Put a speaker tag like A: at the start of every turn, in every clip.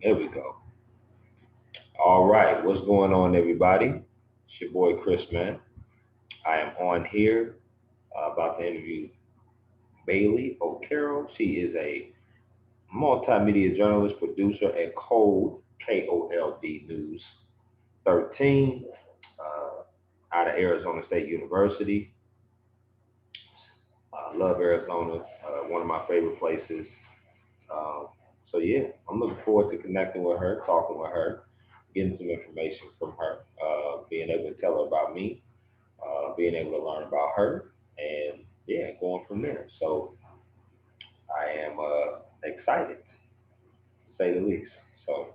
A: There we go. All right, what's going on, everybody? It's your boy Chris, man. I am on here about to interview Bailey O'Carroll. She is a multimedia journalist, producer at Cold, KOLD News 13, out of Arizona State University. I love Arizona, one of my favorite places. Um, so yeah, I'm looking forward to connecting with her, talking with her, getting some information from her, being able to tell her about me, being able to learn about her, and yeah, going from there. So I am excited, to say the least. So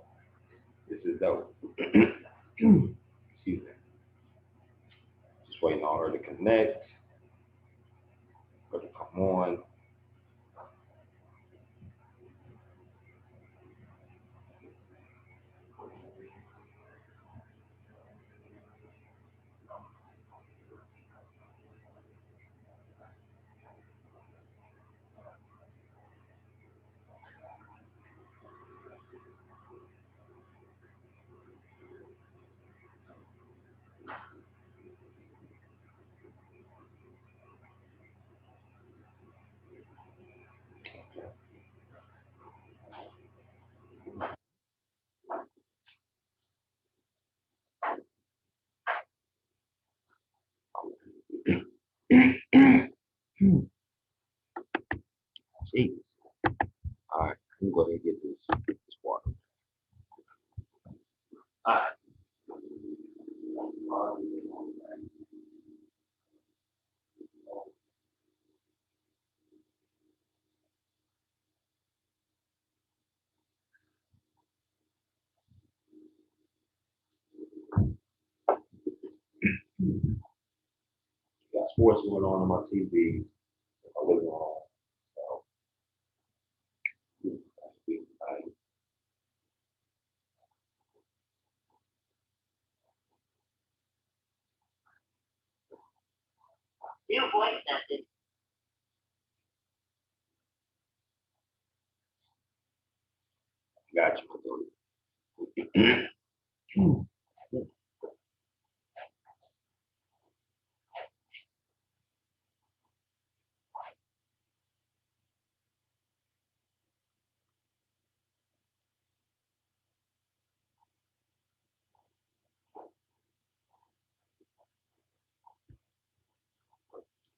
A: this is dope. Excuse me. Just waiting on her to connect, her to come on. Jeez. All right, let me go ahead and get this water. All right. Got sports going on my TV. I live on. So,
B: New voice message.
A: got you.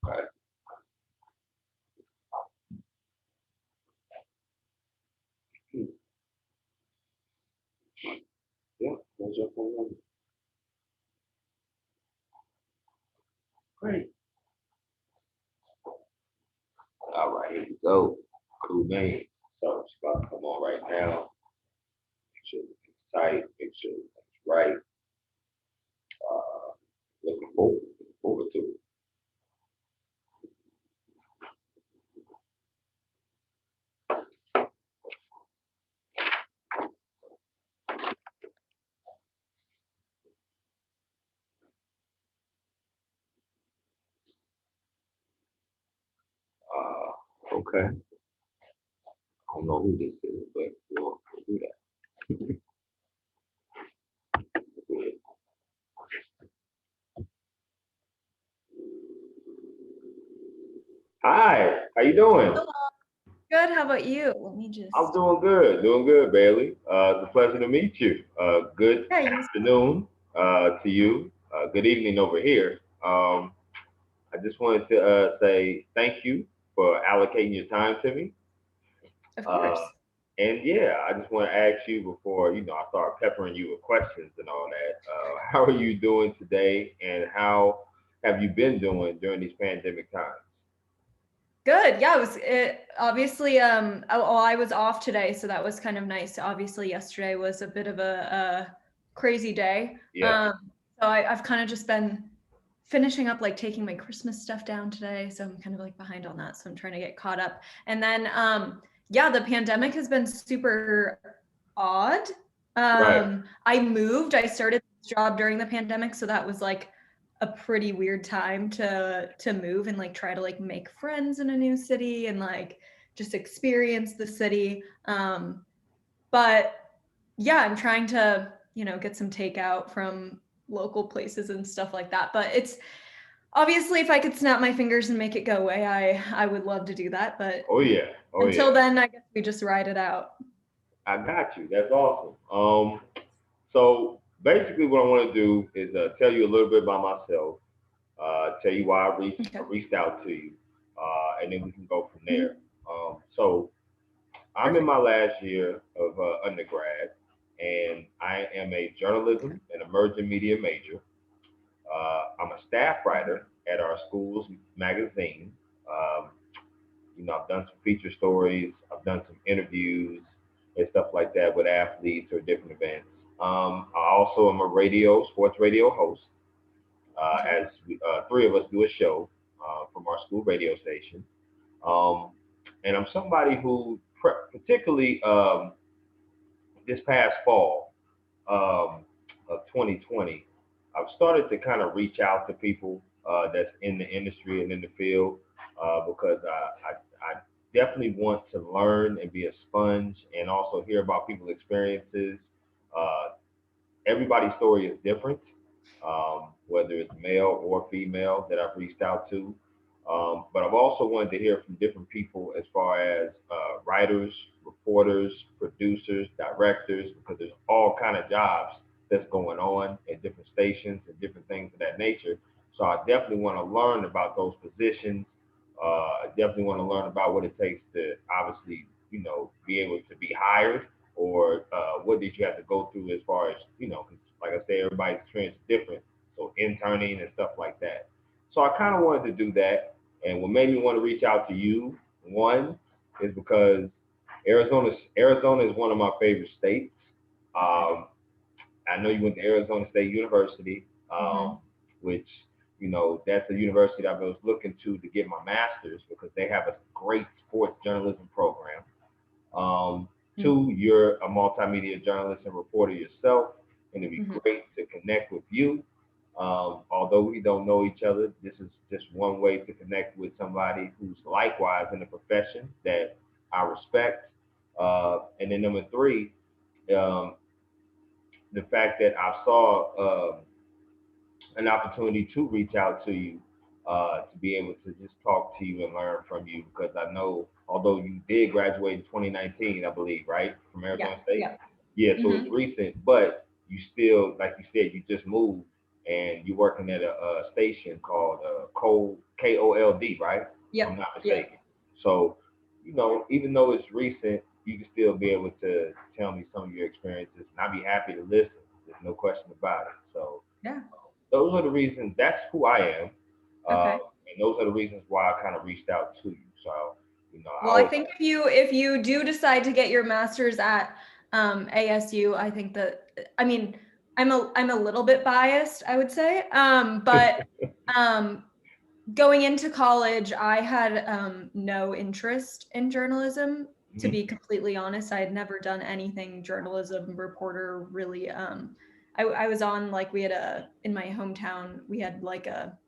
A: Okay. Yeah, what's your phone number? Great. All right, here we go. Cool name. So it's about to come on right now. Make sure it's tight. Make sure it's right. Uh, looking forward to it. Okay. I don't know who this is, but we'll do that. Hi, how you doing?
B: Hello. Good. How about you? Let me
A: I'm
B: just.
A: doing good, Bailey. It's a pleasure to meet you. Good
B: Yeah,
A: afternoon to you. Good evening over here. I just wanted to say thank you for allocating your time to me.
B: of
A: Uh,
B: course.
A: and yeah, I just want to ask you before I start peppering you with questions and all that. How are you doing today, and how have you been doing during these pandemic times?
B: Good. Yeah, it obviously I was off today, so that was kind of nice. Obviously, yesterday was a bit of a crazy day.
A: Yeah.
B: So I've kind of just been finishing up like taking my Christmas stuff down today, so I'm kind of like behind on that. So I'm trying to get caught up. And then yeah, the pandemic has been super odd.
A: Right.
B: I moved. I started this job during the pandemic, so that was like a pretty weird time to move and like try to like make friends in a new city and like just experience the city. But yeah, I'm trying to, get some takeout from local places and stuff like that. But it's obviously, if I could snap my fingers and make it go away, I would love to do that. But
A: Oh yeah, oh
B: until
A: yeah.
B: then, I guess we just ride it out.
A: I got you. That's awesome. So basically, what I want to do is tell you a little bit about myself. Tell you why I
B: Okay.
A: reached out to you, and then we can go from
B: Mhm.
A: there. So I'm in
B: Perfect.
A: my last year of undergrad, and I am a journalism and emerging media major. I'm a staff writer at our school's magazine. Um, I've done some feature stories, I've done some interviews and stuff like that with athletes or different events. I also am a sports radio host,
B: Okay.
A: as three of us do a show from our school radio station. Um, and I'm somebody who, particularly this past fall of 2020, I've started to kind of reach out to people that's in the industry and in the field because I definitely want to learn and be a sponge and also hear about people's experiences. Uh, Everybody's story is different, whether it's male or female that I've reached out to. But I've also wanted to hear from different people as far as writers, reporters, producers, directors, because there's all kind of jobs that's going on at different stations and different things of that nature. So I definitely want to learn about those positions. I definitely want to learn about what it takes to obviously, be able to be hired or what did you have to go through as far as, 'cause like I say, everybody's experience is different. So interning and stuff like that. So I kind of wanted to do that. And what made me want to reach out to you, one, is because Arizona is one of my favorite states. Um, I know you went to Arizona State University,
B: Hmm.
A: which that's a university I was looking to get my master's because they have a great sports journalism program. Um, Two, you're a multimedia journalist and reporter yourself, and it'd be
B: Hmm.
A: great to connect with you. Although we don't know each other, this is just one way to connect with somebody who's likewise in the profession that I respect. And then number three, um, the fact that I saw an opportunity to reach out to you, to be able to just talk to you and learn from you because I know, although you did graduate in 2019, I believe, right, from
B: Yeah.
A: Arizona State?
B: Yeah.
A: Yeah, so
B: Hmm.
A: it's recent, but you still, like you said, you just moved and you're working at a station called KOLD, right? If I'm
B: Yep.
A: not
B: Yep.
A: mistaken. So, even though it's recent, you can still be able to tell me some of your experiences, and I'd be happy to listen. There's no question about it. So,
B: Yeah.
A: those are the reasons. That's who I am,
B: Okay.
A: and those are the reasons why I kind of reached out to you. So,
B: Well,
A: I
B: I
A: was.
B: think if you do decide to get your master's at ASU, I think that I mean I'm a little bit biased, I would say, but um, going into college, I had no interest in journalism. To
A: Mhm.
B: be completely honest, I had never done anything journalism reporter really. I was on like we had in my hometown we had like a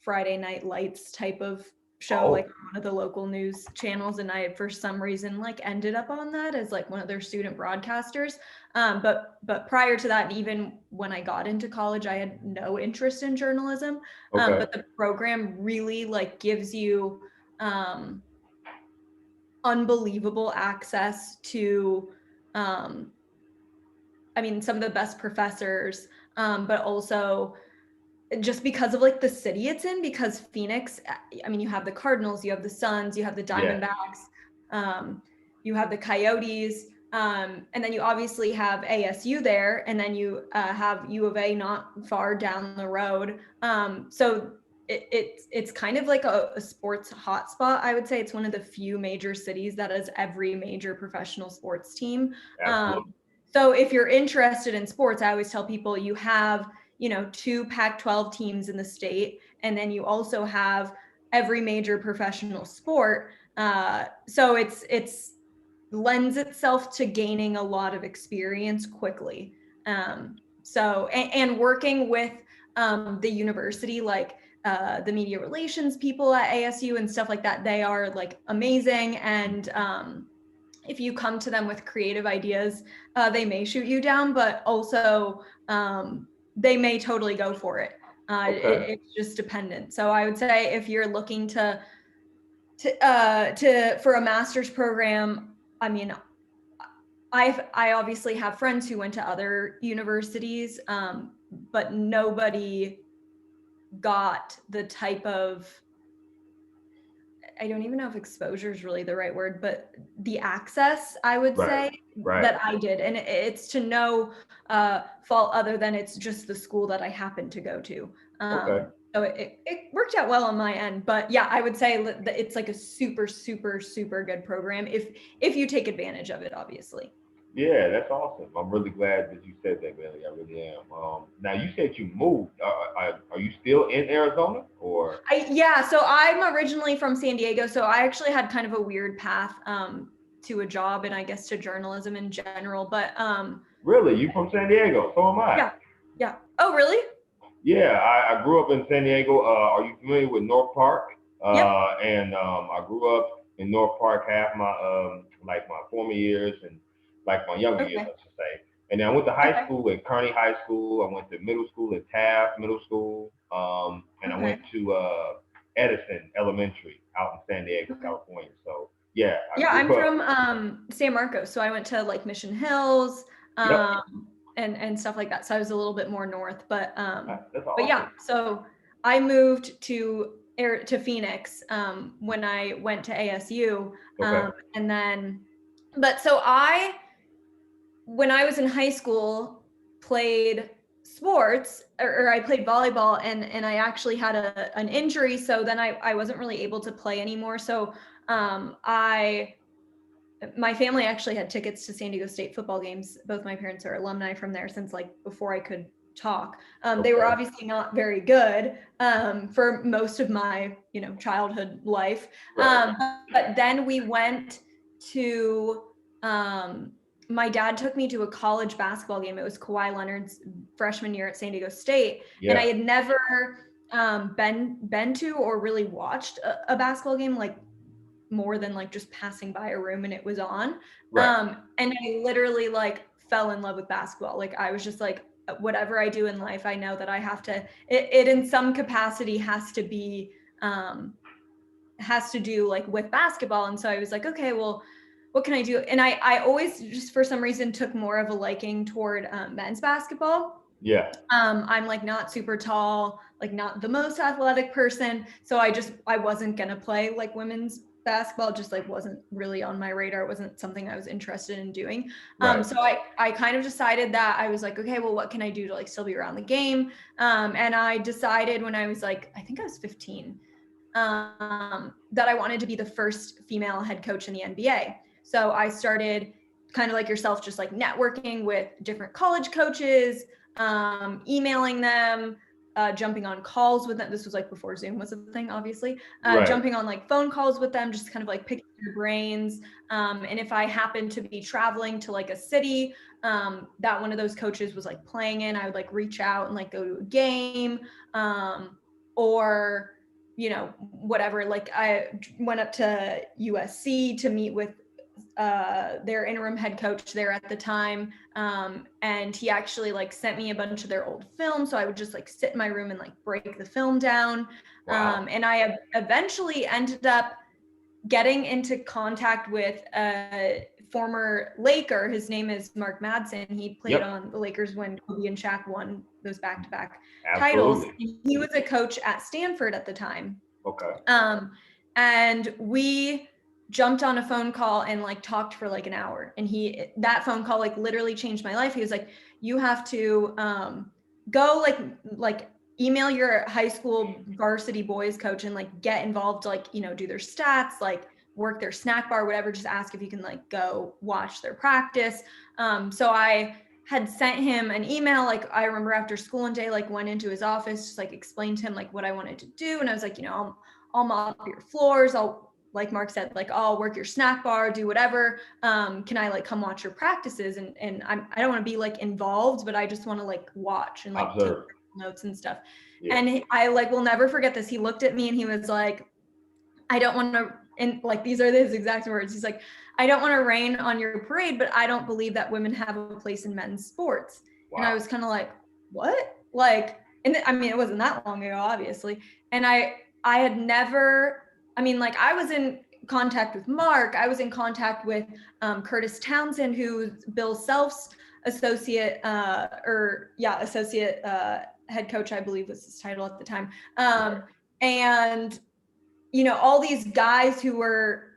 B: Friday Night Lights type of show, like
A: Oh,
B: on one of the local news channels, and I for some reason like ended up on that as like one of their student broadcasters. But prior to that, and even when I got into college, I had no interest in journalism.
A: okay.
B: But the program really like gives you um, unbelievable access to um, I mean, some of the best professors, but also just because of like the city it's in, because Phoenix, I mean, you have the Cardinals, you have the Suns, you have the
A: Yes.
B: Diamondbacks, um, you have the Coyotes, and then you obviously have ASU there, and then you have U of A not far down the road. So it's kind of like a sports hotspot. I would say it's one of the few major cities that has every major professional sports team. Um,
A: Absolutely.
B: so if you're interested in sports, I always tell people you have two Pac-12 teams in the state, and then you also have every major professional sport. So it's lends itself to gaining a lot of experience quickly. And working with the university, like the media relations people at ASU and stuff like that, they are like amazing, and if you come to them with creative ideas, they may shoot you down, but also they may totally go for it.
A: Okay.
B: It's just dependent. So I would say if you're looking to for a master's program, I mean, I obviously have friends who went to other universities, but nobody got the type of, I don't even know if exposure is really the right word, but the access, I would
A: Right.
B: say,
A: Right.
B: that I did. And it's to no fault other than it's just the school that I happened to go to.
A: Okay.
B: So it worked out well on my end. But yeah, I would say that it's like a super, super, super good program if you take advantage of it, obviously.
A: Yeah, that's awesome. I'm really glad that you said that, Bailey. I really am. Now you said you moved. Are you still in Arizona or?
B: Yeah, so I'm originally from San Diego, so I actually had kind of a weird path to a job and I guess to journalism in general. But
A: Really, you from San Diego? So am I.
B: yeah, yeah. Oh, really?
A: Yeah, I grew up in San Diego. Are you familiar with North Park?
B: Yep.
A: And I grew up in North Park half my like my former years and like my younger years,
B: Okay.
A: I should say. And then I went to high
B: Okay.
A: school at Kearney High School. I went to middle school at Taft Middle School. And I went
B: Okay.
A: to Edison Elementary out in San Diego,
B: Okay.
A: California. So yeah, I
B: Yeah,
A: grew
B: I'm
A: up.
B: from San Marcos, so I went to like Mission Hills
A: Yep,
B: and stuff like that. So I was a little bit more north,
A: that's
B: but
A: awesome.
B: yeah. So I moved to Phoenix when I went to ASU,
A: Okay,
B: and then but so I when I was in high school, played sports or I played volleyball and I actually had an injury. So then I wasn't really able to play anymore. So I my family actually had tickets to San Diego State football games. Both my parents are alumni from there since like before I could talk. They were
A: okay,
B: obviously not very good for most of my childhood life.
A: right,
B: But then we went to um, my dad took me to a college basketball game. It was Kawhi Leonard's freshman year at San Diego State, and I
A: yeah,
B: had never been to or really watched a basketball game like more than like just passing by a room and it was on.
A: right,
B: And I literally like fell in love with basketball. Like I was just like, whatever I do in life, I know that I have to, it in some capacity has to do like with basketball. And so I was like, okay, well, what can I do? And I always just for some reason took more of a liking toward men's basketball.
A: yeah,
B: I'm like not super tall, like not the most athletic person. So I wasn't gonna play like women's basketball, just like wasn't really on my radar. It wasn't something I was interested in doing.
A: right,
B: So I kind of decided that I was like, okay, well, what can I do to like still be around the game? And I decided when I was like, I think I was 15, that I wanted to be the first female head coach in the NBA. So I started kind of like yourself, just like networking with different college coaches, emailing them, jumping on calls with them. This was like before Zoom was a thing, obviously.
A: right.
B: Jumping on like phone calls with them, just kind of like picking their brains. And if I happened to be traveling to like a city that one of those coaches was like playing in, I would like reach out and like go to a game, or whatever. Like I went up to USC to meet with their interim head coach there at the time, and he actually like sent me a bunch of their old film, so I would just like sit in my room and like break the film down.
A: Wow.
B: And I eventually ended up getting into contact with a former Laker. His name is Mark Madsen. He played
A: Yep.
B: on the Lakers when Kobe and Shaq won those back-to-back titles.
A: Absolutely.
B: He was a coach at Stanford at the time.
A: Okay.
B: And we jumped on a phone call and like talked for like an hour. And that phone call like literally changed my life. He was like, you have to go like email your high school varsity boys coach and like get involved, like, do their stats, like work their snack bar, whatever, just ask if you can like go watch their practice. So I had sent him an email. Like I remember after school one day, like went into his office, just like explained to him like what I wanted to do. And I was like, I'll mop your floors. Like Mark said, like I'll work your snack bar, do whatever. Can I like come watch your practices? And I don't want to be like involved, but I just want to like watch and like take
A: Observe.
B: notes and stuff.
A: Yeah.
B: And I like will never forget this. He looked at me and he was like, I don't want to and like, these are his exact words. He's like, I don't want to rain on your parade, but I don't believe that women have a place in men's sports.
A: Wow.
B: And I was kind of like, what? Like, and I mean, it wasn't that long ago, obviously. And I had never, I mean, like, I was in contact with Mark. I was in contact with Curtis Townsend, who's Bill Self's associate head coach, I believe was his title at the time. And, you know, all these guys who were,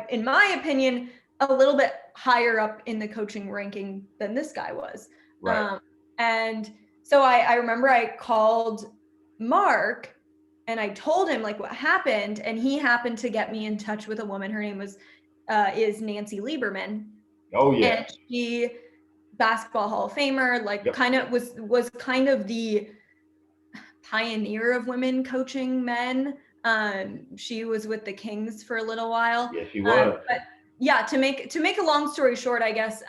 B: in my opinion, a little bit higher up in the coaching ranking than this guy was.
A: Right.
B: And so I remember I called Mark and I told him like what happened, and he happened to get me in touch with a woman. Her name is Nancy Lieberman.
A: Oh yeah.
B: And she, basketball Hall of Famer, like kind of was kind of the pioneer of women coaching men. She was with the Kings for a little while.
A: Yeah, she was.
B: But yeah, to make a long story short, I guess,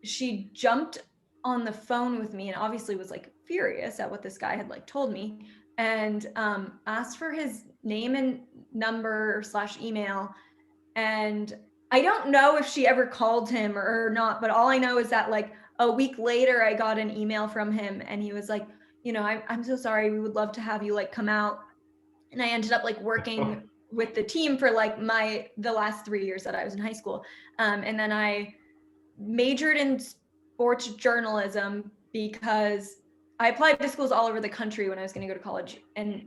B: she jumped on the phone with me and obviously was like furious at what this guy had like told me, and asked for his name and number / email. And I don't know if she ever called him or not, but all I know is that like a week later, I got an email from him and he was like, you know, I'm so sorry. We would love to have you like come out. And I ended up like working with the team for like the last 3 years that I was in high school. And then I majored in sports journalism because I applied to schools all over the country when I was going to go to college, and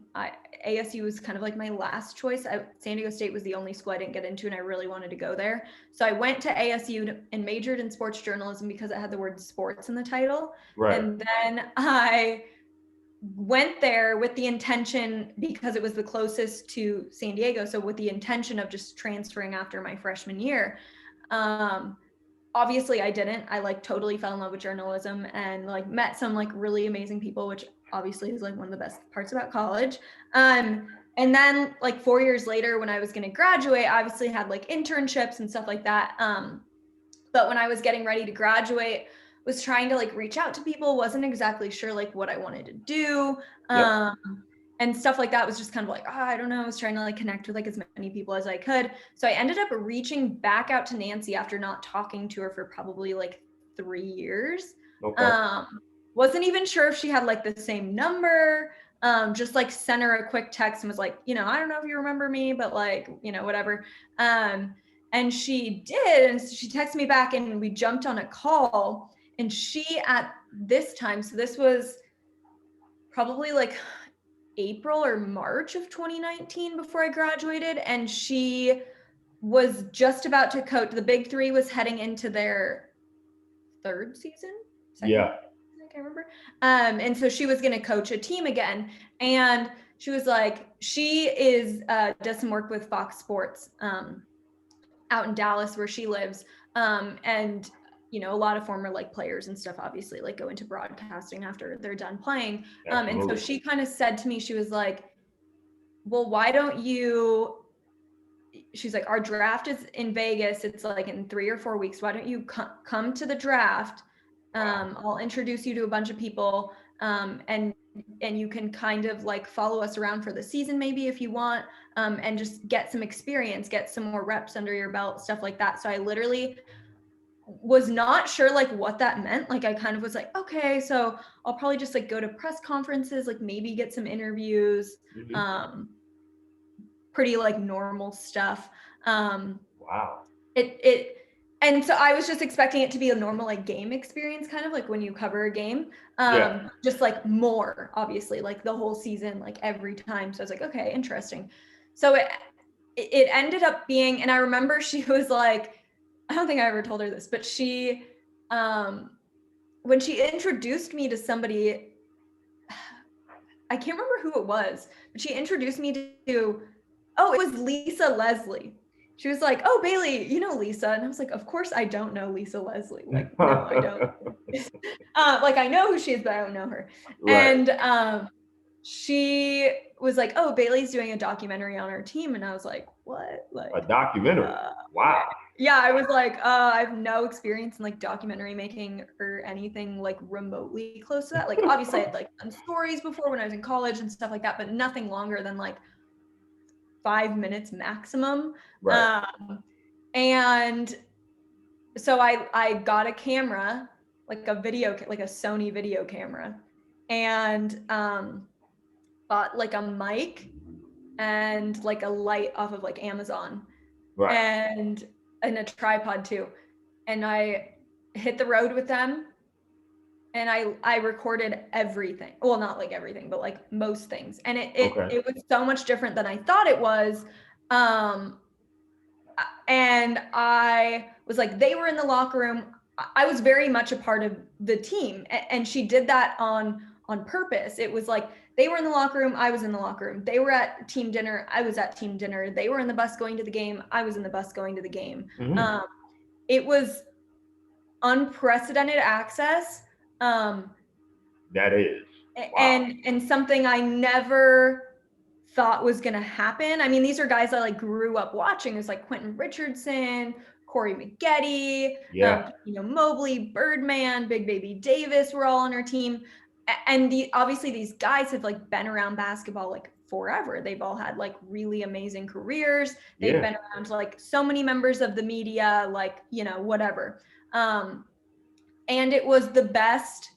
B: ASU was kind of like my last choice. San Diego State was the only school I didn't get into, and I really wanted to go there. So I went to ASU and majored in sports journalism because it had the word sports in the title.
A: Right.
B: And then I went there with the intention, because it was the closest to San Diego, so with the intention of just transferring after my freshman year. Obviously I didn't. I like totally fell in love with journalism and like met some like really amazing people, which obviously is like one of the best parts about college. And then like 4 years later, when I was going to graduate, I obviously had like internships and stuff like that. But when I was getting ready to graduate, was trying to like reach out to people, wasn't exactly sure like what I wanted to do. And stuff like that was just kind of like, I don't know. I was trying to like connect with like as many people as I could. So I ended up reaching back out to Nancy after not talking to her for probably like 3 years.
A: Okay.
B: Wasn't even sure if she had like the same number. Just like sent her a quick text and was like, you know, I don't know if you remember me, but like, you know, whatever. And she did. And so she texted me back and we jumped on a call. And she, at this time, so this was probably like April or March of 2019 before I graduated, and she was just about to coach. The Big Three was heading into their third season.
A: Yeah.
B: I can't remember. And so she was going to coach a team again, and she was like, she does some work with Fox Sports out in Dallas where she lives, and you know, a lot of former like players and stuff obviously like go into broadcasting after they're done playing. And so she kind of said to me, she was like, well, why don't you, she's like, our draft is in Vegas. It's like in 3 or 4 weeks. Why don't you come to the draft? I'll introduce you to a bunch of people. And you can kind of like follow us around for the season, maybe if you want, and just get some experience, get some more reps under your belt, stuff like that. So I literally was not sure like what that meant. Like I kind of was like, okay, so I'll probably just like go to press conferences, like maybe get some interviews, pretty like normal stuff.
A: Wow.
B: And so I was just expecting it to be a normal like game experience, kind of like when you cover a game, just like more obviously like the whole season, like every time. So I was like, okay, interesting. So it ended up being, and I remember she was like, I don't think I ever told her this, but she, when she introduced me to somebody, I can't remember who it was, but she introduced me to, it was Lisa Leslie. She was like, oh, Bailey, you know Lisa. And I was like, of course I don't know Lisa Leslie. Like, no, I don't. Like, I know who she is, but I don't know her. Right. And she was like, oh, Bailey's doing a documentary on our team. And I was like, what? Like
A: a documentary? Wow.
B: Yeah, I was like, I have no experience in like documentary making or anything like remotely close to that. Like, obviously I had like done stories before when I was in college and stuff like that, but nothing longer than like 5 minutes maximum.
A: Right.
B: And so I got a camera, like a Sony video camera, and bought like a mic and like a light off of like Amazon,
A: Right.
B: and a tripod too. And I hit the road with them, and I recorded everything. Well, not like everything, but like most things. And it was so much different than I thought it was. And I was like, they were in the locker room. I was very much a part of the team, and she did that on purpose. It was like they were in the locker room, I was in the locker room. They were at team dinner, I was at team dinner. They were in the bus going to the game, I was in the bus going to the game.
A: Mm-hmm.
B: It was unprecedented access.
A: That is. Wow.
B: And something I never thought was going to happen. I mean, these are guys I like grew up watching. It was like Quentin Richardson, Corey Maggette, Mobley, Birdman, Big Baby Davis were all on our team. And obviously these guys have like been around basketball like forever. They've all had like really amazing careers. They've been around like so many members of the media, like, whatever. And it was the best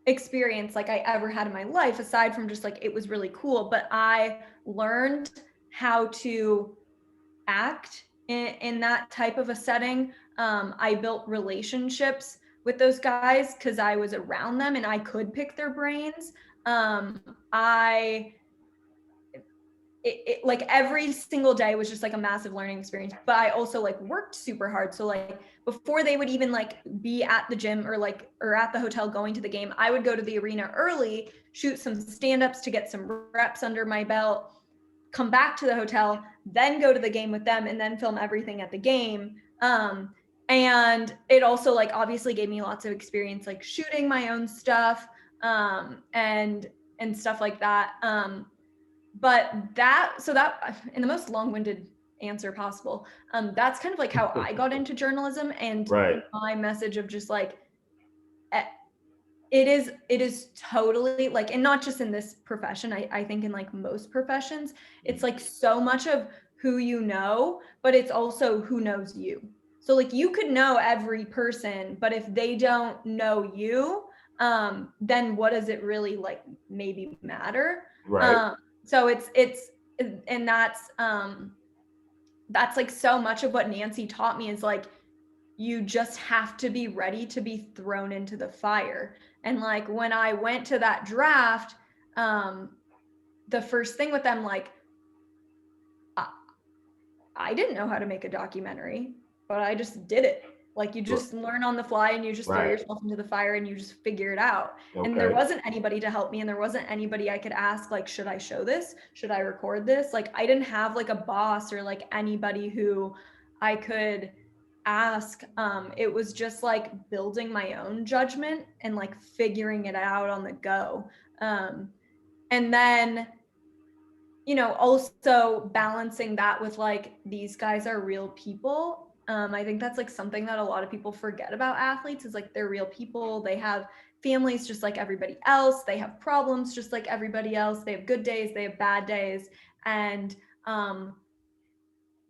B: experience like I ever had in my life, aside from just like it was really cool. But I learned how to act in that type of a setting. I built relationships with those guys because I was around them and I could pick their brains. Like every single day was just like a massive learning experience, but I also like worked super hard. So like before they would even like be at the gym or at the hotel going to the game, I would go to the arena early, shoot some stand-ups to get some reps under my belt, come back to the hotel, then go to the game with them, and then film everything at the game. And it also like obviously gave me lots of experience like shooting my own stuff, and stuff like that. But that in the most long-winded answer possible, that's kind of like how I got into journalism. And my message of just like, it is totally like, and not just in this profession, I think in like most professions, it's like so much of who you know, but it's also who knows you. So like you could know every person, but if they don't know you, then what does it really like maybe matter?
A: Right.
B: So it's and that's like so much of what Nancy taught me is like, you just have to be ready to be thrown into the fire. And like when I went to that draft, the first thing with them, like I didn't know how to make a documentary, but I just did it. Like you just learn on the fly and you just throw yourself into the fire and you just figure it out. And there wasn't anybody to help me, and there wasn't anybody I could ask, like, should I show this? Should I record this? Like I didn't have like a boss or like anybody who I could ask. It was just like building my own judgment and like figuring it out on the go. And then also balancing that with like, these guys are real people. I think that's like something that a lot of people forget about athletes is like, they're real people. They have families just like everybody else. They have problems just like everybody else. They have good days, they have bad days. And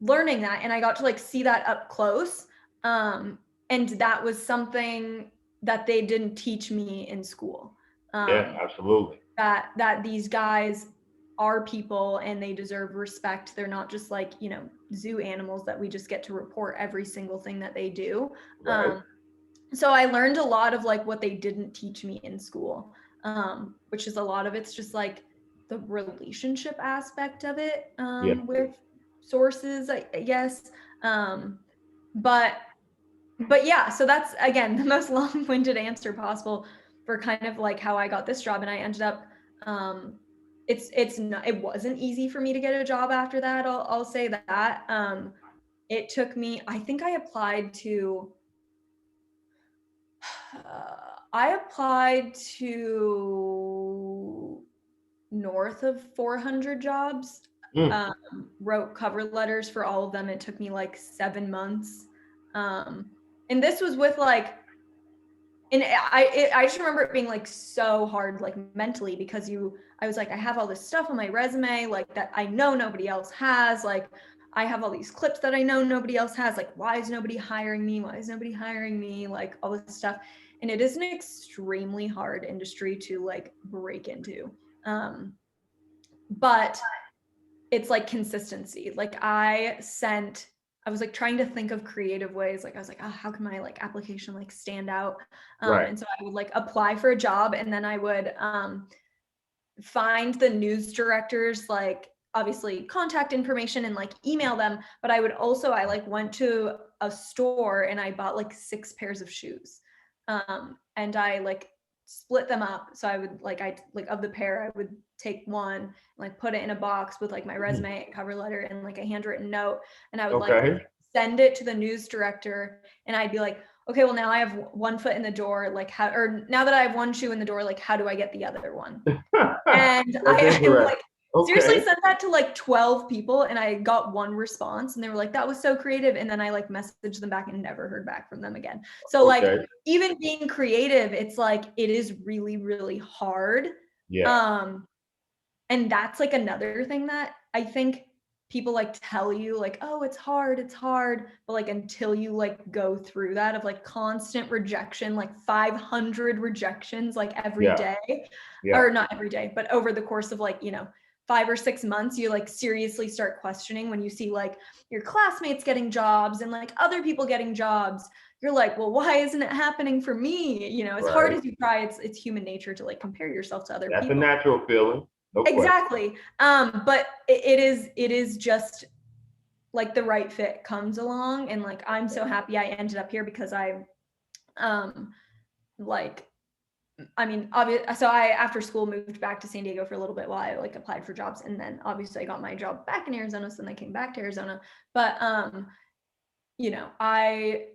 B: learning that, and I got to like see that up close. And that was something that they didn't teach me in school.
A: Yeah, absolutely.
B: That these guys are people and they deserve respect. They're not just like, zoo animals that we just get to report every single thing that they do. So I learned a lot of like what they didn't teach me in school, which is a lot of it's just like the relationship aspect of it, with sources, I guess. But yeah, so that's again the most long-winded answer possible for kind of like how I got this job. And I ended up, it wasn't easy for me to get a job after that. I'll say that. It took me, I think I applied to north of 400 jobs, wrote cover letters for all of them. It took me like 7 months. And this was with like And I just remember it being like so hard, like mentally, because I was like, I have all this stuff on my resume, like that I know nobody else has. Like, I have all these clips that I know nobody else has. Like, why is nobody hiring me? Why is nobody hiring me? Like, all this stuff. And it is an extremely hard industry to like break into. But it's like consistency. Like, I was like trying to think of creative ways. Like, I was like, oh, how can my like application like stand out?
A: Right.
B: And so I would like apply for a job, and then I would find the news directors, like obviously contact information, and like email them. But I like went to a store and I bought like 6 pairs of shoes. And I like split them up. So I like of the pair, I would take one and like put it in a box with like my resume, cover letter, and like a handwritten note. And I would like
A: Okay.
B: send it to the news director, and I'd be like, okay, well, now I have one foot in the door. Like, or now that I have one shoe in the door, like, how do I get the other one? And I like seriously
A: Okay.
B: sent that to like 12 people, and I got one response, and they were like, that was so creative. And then I like messaged them back and never heard back from them again. So like
A: Okay.
B: even being creative, it's like it is really, really hard.
A: Yeah.
B: And that's like another thing that I think people like tell you, like, oh, it's hard. But like until you like go through that of like constant rejection, like 500 rejections like every
A: Yeah.
B: day,
A: Yeah.
B: or not every day, but over the course of like, 5 or 6 months, you like seriously start questioning when you see like your classmates getting jobs and like other people getting jobs. You're like, well, why isn't it happening for me? As hard
A: Right.
B: as you try, it's human nature to like compare yourself to other
A: That's a
B: people.
A: natural feeling. No question.
B: Exactly. But it is just like the right fit comes along, and like I'm so happy I ended up here because um like I mean, obviously, so I after school moved back to San Diego for a little bit while I like applied for jobs, and then obviously I got my job back in Arizona, so then I came back to Arizona. But you know, I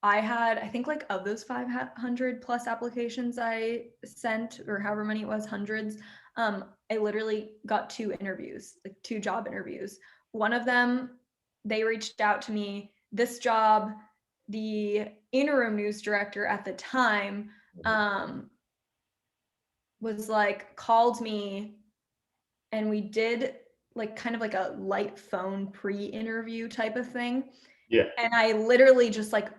B: had, I think like of those 500 plus applications I sent, or however many it was, hundreds, I literally got 2 interviews, like 2 job interviews. One of them, they reached out to me. This job, the interim news director at the time, um, was like, called me, and we did like kind of like a light phone pre-interview type of thing.
A: Yeah.
B: And I literally just like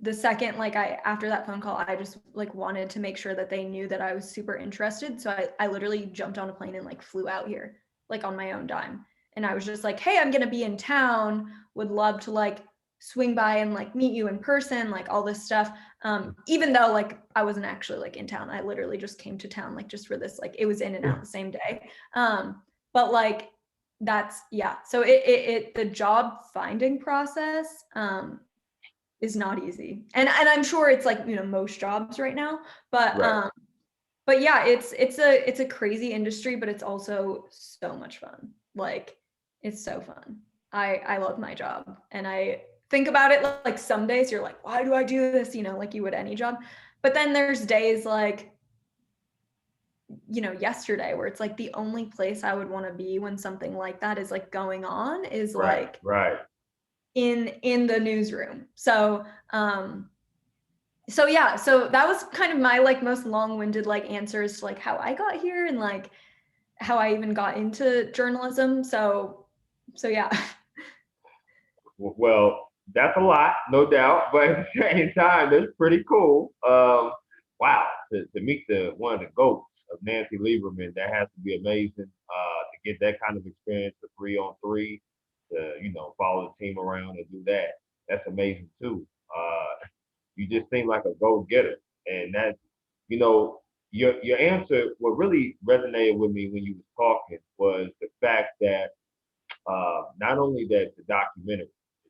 B: the second, like after that phone call, I just like wanted to make sure that they knew that I was super interested. So I literally jumped on a plane and like flew out here, like on my own dime. And I was just like, hey, I'm gonna be in town, would love to like swing by and like meet you in person, like all this stuff. Even though like I wasn't actually like in town, I literally just came to town like just for this, like it was in and out the same day. But like that's, yeah. So it the job finding process is not easy. And I'm sure it's like, most jobs right now,
A: Right.
B: but yeah, it's a crazy industry, but it's also so much fun. Like it's so fun. I love my job, and I think about it like some days you're like, why do I do this? Like you would any job. But then there's days like, yesterday where it's like the only place I would want to be when something like that is like going on is
A: Right.
B: like
A: Right.
B: in the newsroom. So yeah, so that was kind of my like most long-winded like answers to like how I got here and like how I even got into journalism. So yeah.
A: Well, that's a lot, no doubt, but at the same time, that's pretty cool. Wow, to meet the one of the goats of Nancy Lieberman, that has to be amazing. To get that kind of experience, the 3-on-3, to follow the team around and do that, that's amazing too. You just seem like a go-getter, and that, you know, your answer, what really resonated with me when you was talking was the fact that not only that the documentary,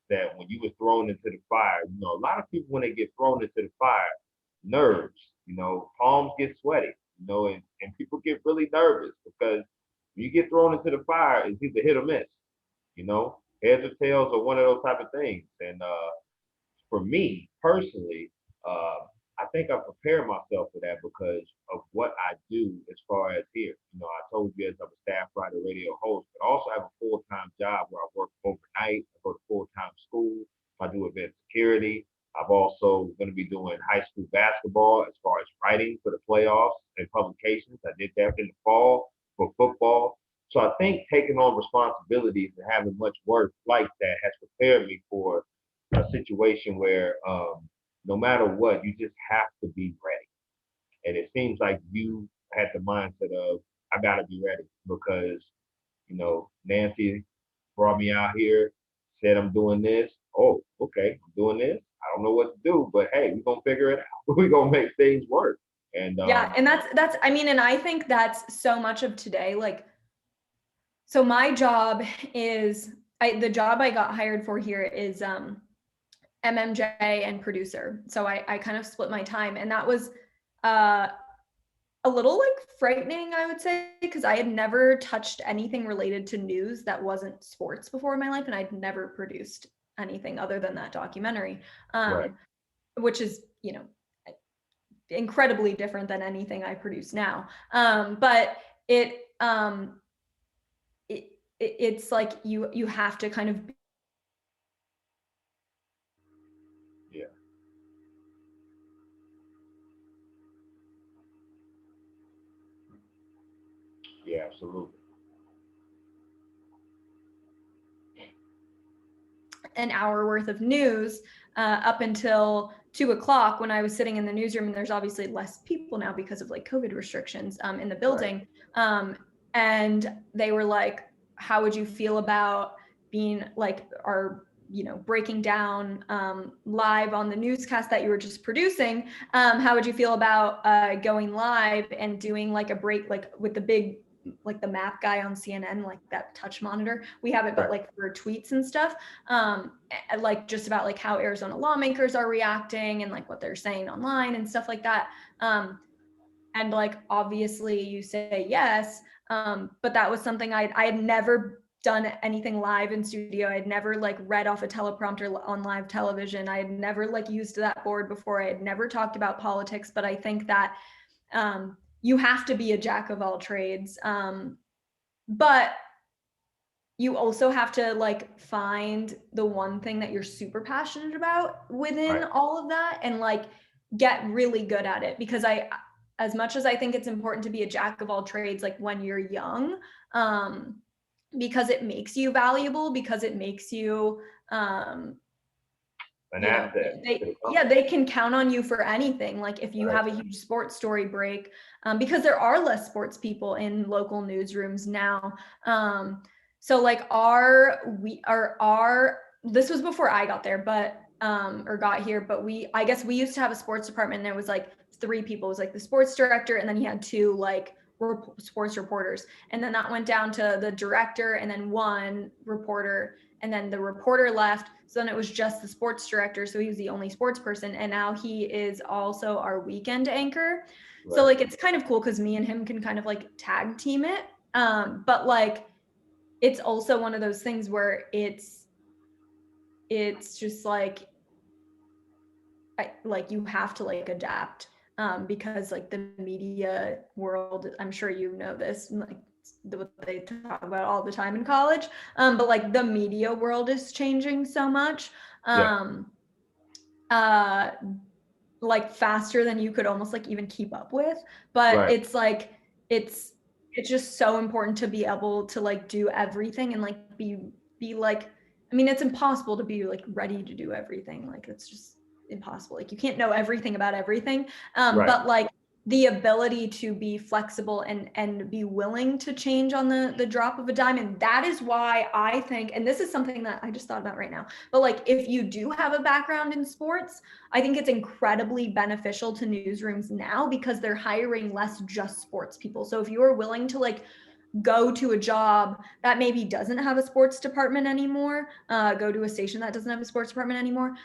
A: that when you were thrown into the fire, a lot of people when they get thrown into the fire, nerves, palms get sweaty, and people get really nervous because when you get thrown into the fire, it's either hit or miss, heads or tails or one of those type of things. And for me personally, uh, I think I prepare myself for that because of what I do as far as here. I told you as I'm a staff writer, radio host, but also have a full-time job where I work overnight. I go to full-time school. I do event security. I I'm also going to be doing high school basketball as far as writing for the playoffs and publications. I did that in the fall for football. So I think taking on responsibilities and having much work like that has prepared me for a situation where no matter what, you just have to be ready. And it seems like you had the mindset of, I got to be ready because, Nancy brought me out here, said I'm doing this. Oh, okay, I'm doing this. I don't know what to do, but hey, we're going to figure it out. We're going to make things work. And
B: Yeah, and that's I mean, and I think that's so much of today. Like, so my job is the job I got hired for here is MMJ and producer. So I kind of split my time, and that was uh a little like frightening, I would say, because I had never touched anything related to news that wasn't sports before in my life, and I'd never produced anything other than that documentary,
A: right.
B: which is, incredibly different than anything I produce now. But it's like you have to kind of
A: Yeah. Yeah, absolutely.
B: an hour worth of news up until 2 o'clock when I was sitting in the newsroom, and there's obviously less people now because of like COVID restrictions in the building. Right. And they were like, how would you feel about being like breaking down live on the newscast that you were just producing? How would you feel about going live and doing like a break, like with the big, like the map guy on CNN, like that touch monitor? We have it, but like for tweets and stuff, like just about like how Arizona lawmakers are reacting and like what they're saying online and stuff like that. And like, obviously you say yes, but that was something I had never done anything live in studio. I had never like read off a teleprompter on live television. I had never like used that board before. I had never talked about politics, but I think that you have to be a jack of all trades. But you also have to like find the one thing that you're super passionate about within all of that and like get really good at it. Because as much as I think it's important to be a jack of all trades, like when you're young, because it makes you valuable, because it makes you,
A: an asset.
B: They can count on you for anything. Like if you have a huge sports story break, because there are less sports people in local newsrooms now. So like this was before I got there, but or got here, but I guess we used to have a sports department, and there was like 3 people. It was like the sports director, and then he had 2 like sports reporters, and then that went down to the director and then 1 reporter, and then the reporter left, so then it was just the sports director, so he was the only sports person, and now he is also our weekend anchor. So like it's kind of cool because me and him can kind of like tag team it, but like it's also one of those things where it's just like you have to like adapt, because like the media world, I'm sure you know this, like what they talk about all the time in college, but like the media world is changing so much, like faster than you could almost like even keep up with. But it's like it's just so important to be able to like do everything and like be like, I mean, it's impossible to be like ready to do everything. Like it's just impossible. Like you can't know everything about everything. But like the ability to be flexible and be willing to change on the drop of a dime. And that is why I think, and this is something that I just thought about right now, but like if you do have a background in sports, I think it's incredibly beneficial to newsrooms now because they're hiring less just sports people. So if you are willing to like go to a job that maybe doesn't have a sports department anymore, go to a station that doesn't have a sports department anymore,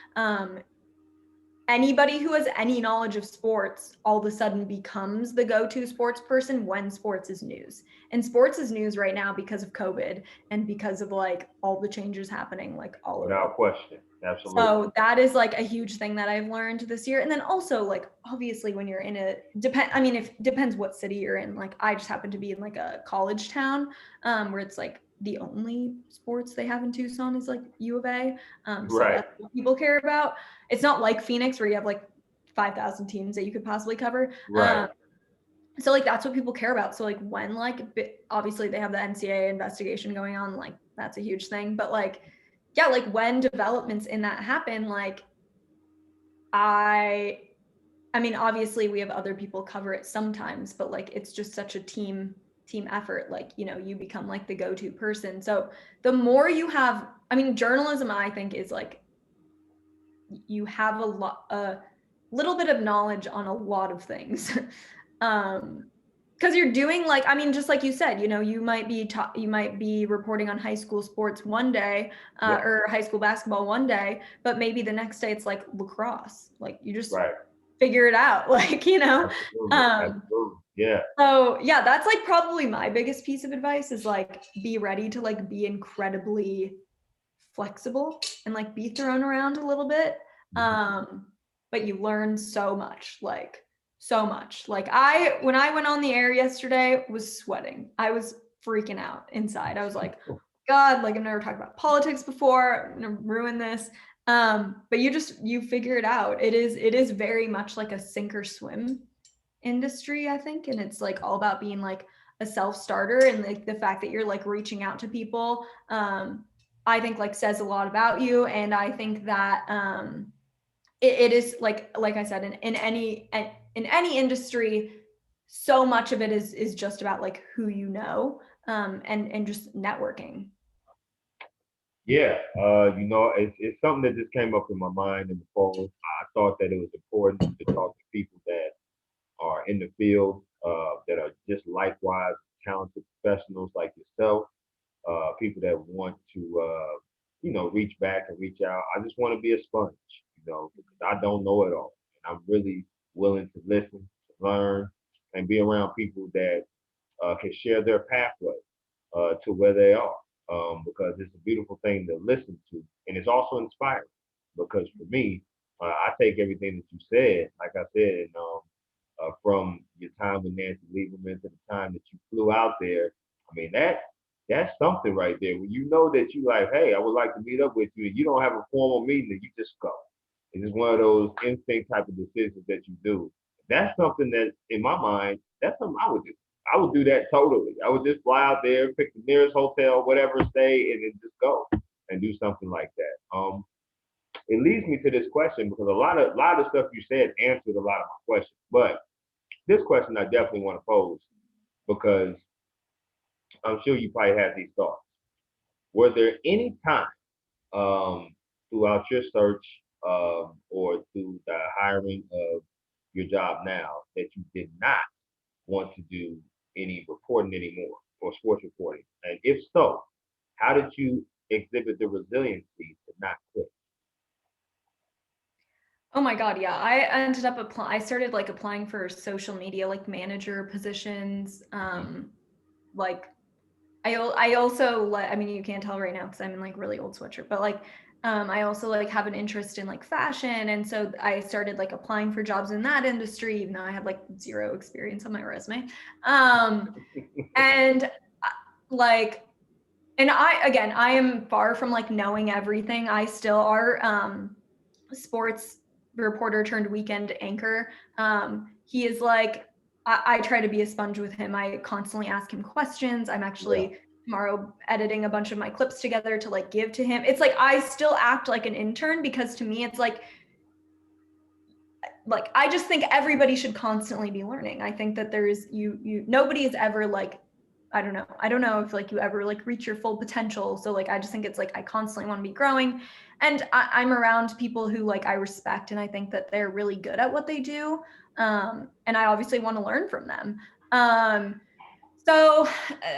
B: anybody who has any knowledge of sports all of a sudden becomes the go-to sports person when sports is news. And sports is news right now because of COVID and because of like all the changes happening, like all
A: without question. Absolutely.
B: So that is like a huge thing that I've learned this year. And then also like obviously when you're in depends what city you're in. Like I just happen to be in like a college town where it's like the only sports they have in Tucson is like U of A. So
A: Right.
B: that's what people care about. It's not like Phoenix where you have like 5,000 teams that you could possibly cover.
A: Right.
B: So like that's what people care about. So like when like obviously they have the NCAA investigation going on, like that's a huge thing. But like yeah, like when developments in that happen, like I mean, obviously we have other people cover it sometimes, but like it's just such a team effort. Like, you know, you become like the go-to person. So the more you have, I mean, journalism, I think, is like you have a little bit of knowledge on a lot of things. Because you're doing like, I mean, just like you said, you know, you might be reporting on high school sports one day,
A: Yeah.
B: or high school basketball one day, but maybe the next day it's like lacrosse. Like you just
A: Right.
B: figure it out, like, you know.
A: Absolutely. Absolutely. Yeah.
B: So yeah, that's like probably my biggest piece of advice is like be ready to like be incredibly flexible and like be thrown around a little bit. But you learn so much, like so much. Like when I went on the air yesterday, was sweating. I was freaking out inside. I was like, God, like I've never talked about politics before. I'm gonna ruin this. But you figure it out. It is very much like a sink or swim industry, I think. And it's like all about being like a self-starter, and like the fact that you're like reaching out to people, I think like says a lot about you. And I think that it is like I said, in any industry, so much of it is just about like who you know, and just networking.
A: Yeah. You know, it's something that just came up in my mind in the fall. I thought that it was important to talk to people that are in the field, that are just likewise talented professionals like yourself, people that want to, you know, reach back and reach out. I just want to be a sponge, you know, because I don't know it all. And I'm really willing to listen, to learn, and be around people that can share their pathway to where they are. Because it's a beautiful thing to listen to, and it's also inspiring. Because for me, I take everything that you said, like I said, and from your time with Nancy Lieberman to the time that you flew out there. I mean, that's something right there. When you know that you like, hey, I would like to meet up with you, and you don't have a formal meeting, and you just go. It's just one of those instinct type of decisions that you do. That's something that, in my mind, that's something I would do. I would do that totally. I would just fly out there, pick the nearest hotel, whatever, stay, and then just go and do something like that. It leads me to this question because a lot of stuff you said answered a lot of my questions, but this question I definitely want to pose because I'm sure you probably had these thoughts. Were there any time throughout your search, or through the hiring of your job now that you did not want to do any reporting anymore or sports reporting? And if so, how did you exhibit the resiliency to not quit?
B: Oh my God, yeah. I ended up I started like applying for social media like manager positions. Like I also like, I mean, you can't tell right now because I'm in like really old sweatshirt, but like I also like have an interest in like fashion, and so I started like applying for jobs in that industry, even though I have like zero experience on my resume. And like, and I am far from like knowing everything. I still are sports reporter turned weekend anchor. He is like, I try to be a sponge with him. I constantly ask him questions. I'm
A: Yeah.
B: actually tomorrow editing a bunch of my clips together to like give to him. It's like I still act like an intern because to me it's like I just think everybody should constantly be learning. I think that there's nobody is ever like, I don't know if like you ever like reach your full potential. So like I just think it's like I constantly want to be growing, and I'm around people who like I respect, and I think that they're really good at what they do, and I obviously want to learn from them. So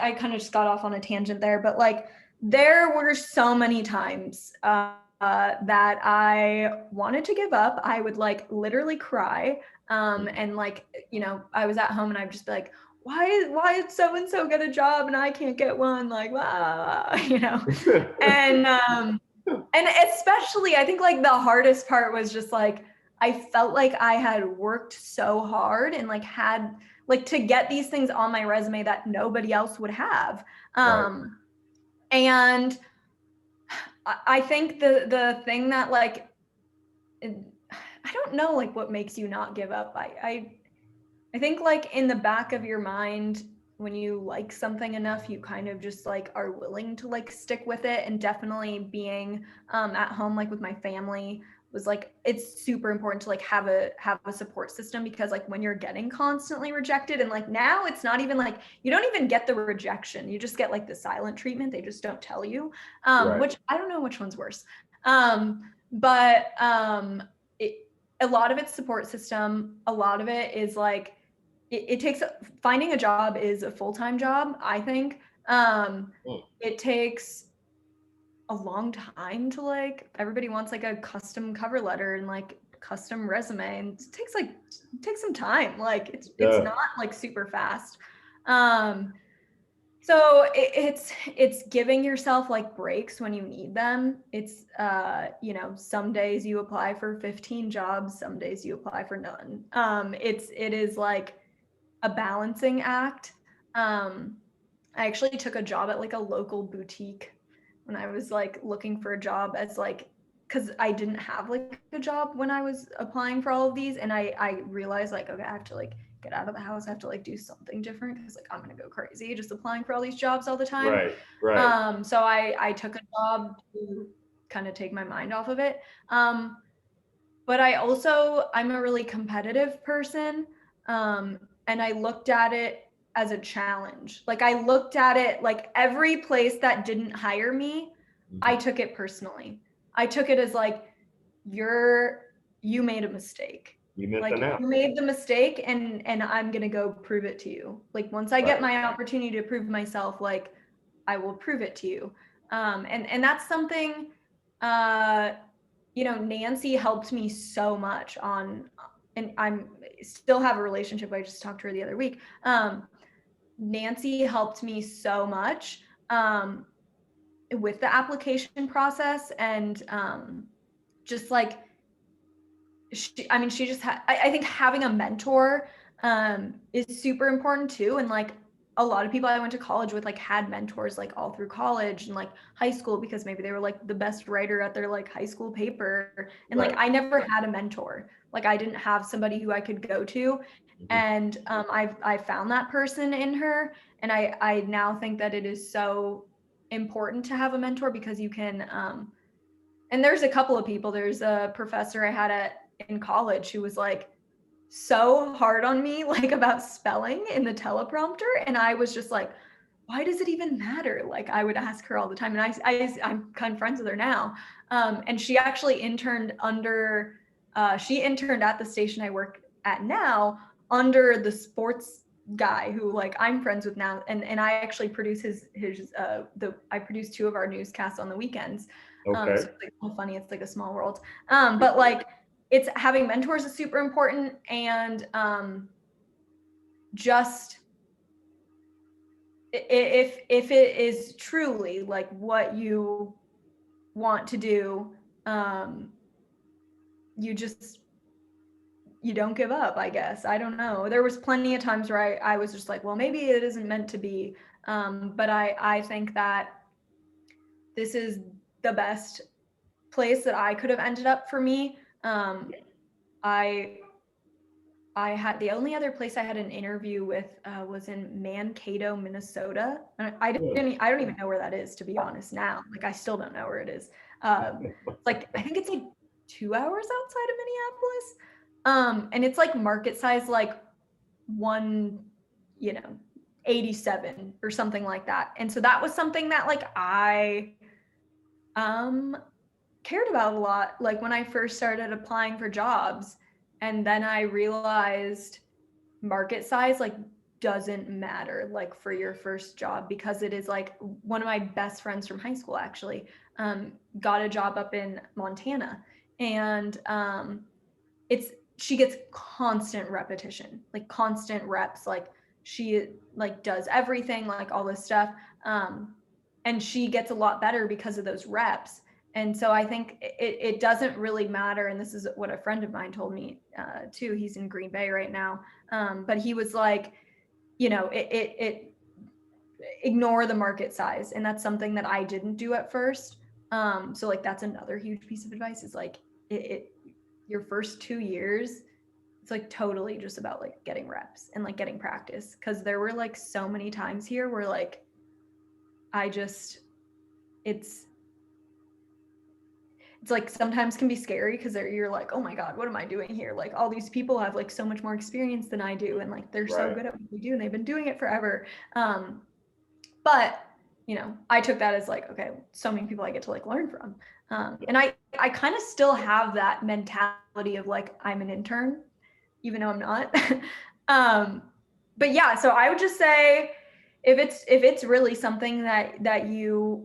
B: I kind of just got off on a tangent there, but like there were so many times that I wanted to give up. I would like literally cry. And like, you know, I was at home and I'd just be like, why did so and so get a job and I can't get one? Like, you know, and especially I think like the hardest part was just like I felt like I had worked so hard and like had like to get these things on my resume that nobody else would have.
A: Right.
B: And I think the thing that like, I don't know like what makes you not give up. I think like in the back of your mind, when you like something enough, you kind of just like are willing to like stick with it. And definitely being at home like with my family was like, it's super important to like have a support system, because like when you're getting constantly rejected, and like now it's not even like you don't even get the rejection, you just get like the silent treatment, they just don't tell you,
A: Right.
B: which I don't know which one's worse. But a lot of it's support system, a lot of it is like it takes, finding a job is a full-time job, I think. It takes a long time to like, everybody wants like a custom cover letter and like custom resume, and it takes some time. Like it's not like super fast. So it's giving yourself like breaks when you need them. It's you know, some days you apply for 15 jobs, some days you apply for none. It is like a balancing act. I actually took a job at like a local boutique when I was like looking for a job, as like, because I didn't have like a job when I was applying for all of these, and I realized like, okay, I have to like get out of the house, I have to like do something different, because like I'm gonna go crazy just applying for all these jobs all the time. So I took a job to kind of take my mind off of it. But I'm a really competitive person. And I looked at it as a challenge. Like I looked at it like every place that didn't hire me, I took it personally. I took it as like, you made a mistake.
A: You missed
B: Like
A: out.
B: you made the mistake, and I'm gonna go prove it to you. Like once I get my opportunity to prove myself, like I will prove it to you. And that's something you know, Nancy helped me so much on, and I'm still have a relationship. I just talked to her the other week. Nancy helped me so much with the application process, and just like, she just had, I think having a mentor is super important too. And like a lot of people I went to college with like had mentors like all through college and like high school, because maybe they were like the best writer at their like high school paper. And like I never had a mentor. Like I didn't have somebody who I could go to. And I found that person in her. And I now think that it is so important to have a mentor, because you can and there's a couple of people. There's a professor I had in college who was like so hard on me, like about spelling in the teleprompter. And I was just like, why does it even matter? Like I would ask her all the time, and I'm kind of friends with her now. And she actually interned under, she interned at the station I work at now under the sports guy who like I'm friends with now. And I actually produce I produce 2 of our newscasts on the weekends. So it's like so funny. It's like a small world. But like, it's having mentors is super important. And just if it is truly like what you want to do, you don't give up, I guess. I don't know. There was plenty of times where I was just like, well, maybe it isn't meant to be. But I think that this is the best place that I could have ended up for me. I had, the only other place I had an interview with was in Mankato, Minnesota. And I don't even know where that is, to be honest now. Like I still don't know where it is. Like I think it's like 2 hours outside of Minneapolis. And it's like market size, like 87 or something like that. And so that was something that like I cared about a lot, like when I first started applying for jobs. And then I realized market size like doesn't matter like for your first job, because it is like, one of my best friends from high school actually got a job up in Montana. And she gets constant repetition, like constant reps, like she like does everything, like all this stuff. And she gets a lot better because of those reps. And so I think it doesn't really matter. And this is what a friend of mine told me too. He's in Green Bay right now. But he was like, you know, ignore the market size. And that's something that I didn't do at first. So like that's another huge piece of advice is like your first 2 years, it's like totally just about like getting reps and like getting practice. Cause there were like so many times here where like it's like sometimes can be scary because you're like, oh my God, what am I doing here? Like all these people have like so much more experience than I do. And like, they're so
A: Right.
B: good at what they do and they've been doing it forever. But you know, I took that as like, okay, so many people I get to like learn from. And I kind of still have that mentality of like, I'm an intern, even though I'm not. But yeah, so I would just say if it's really something that you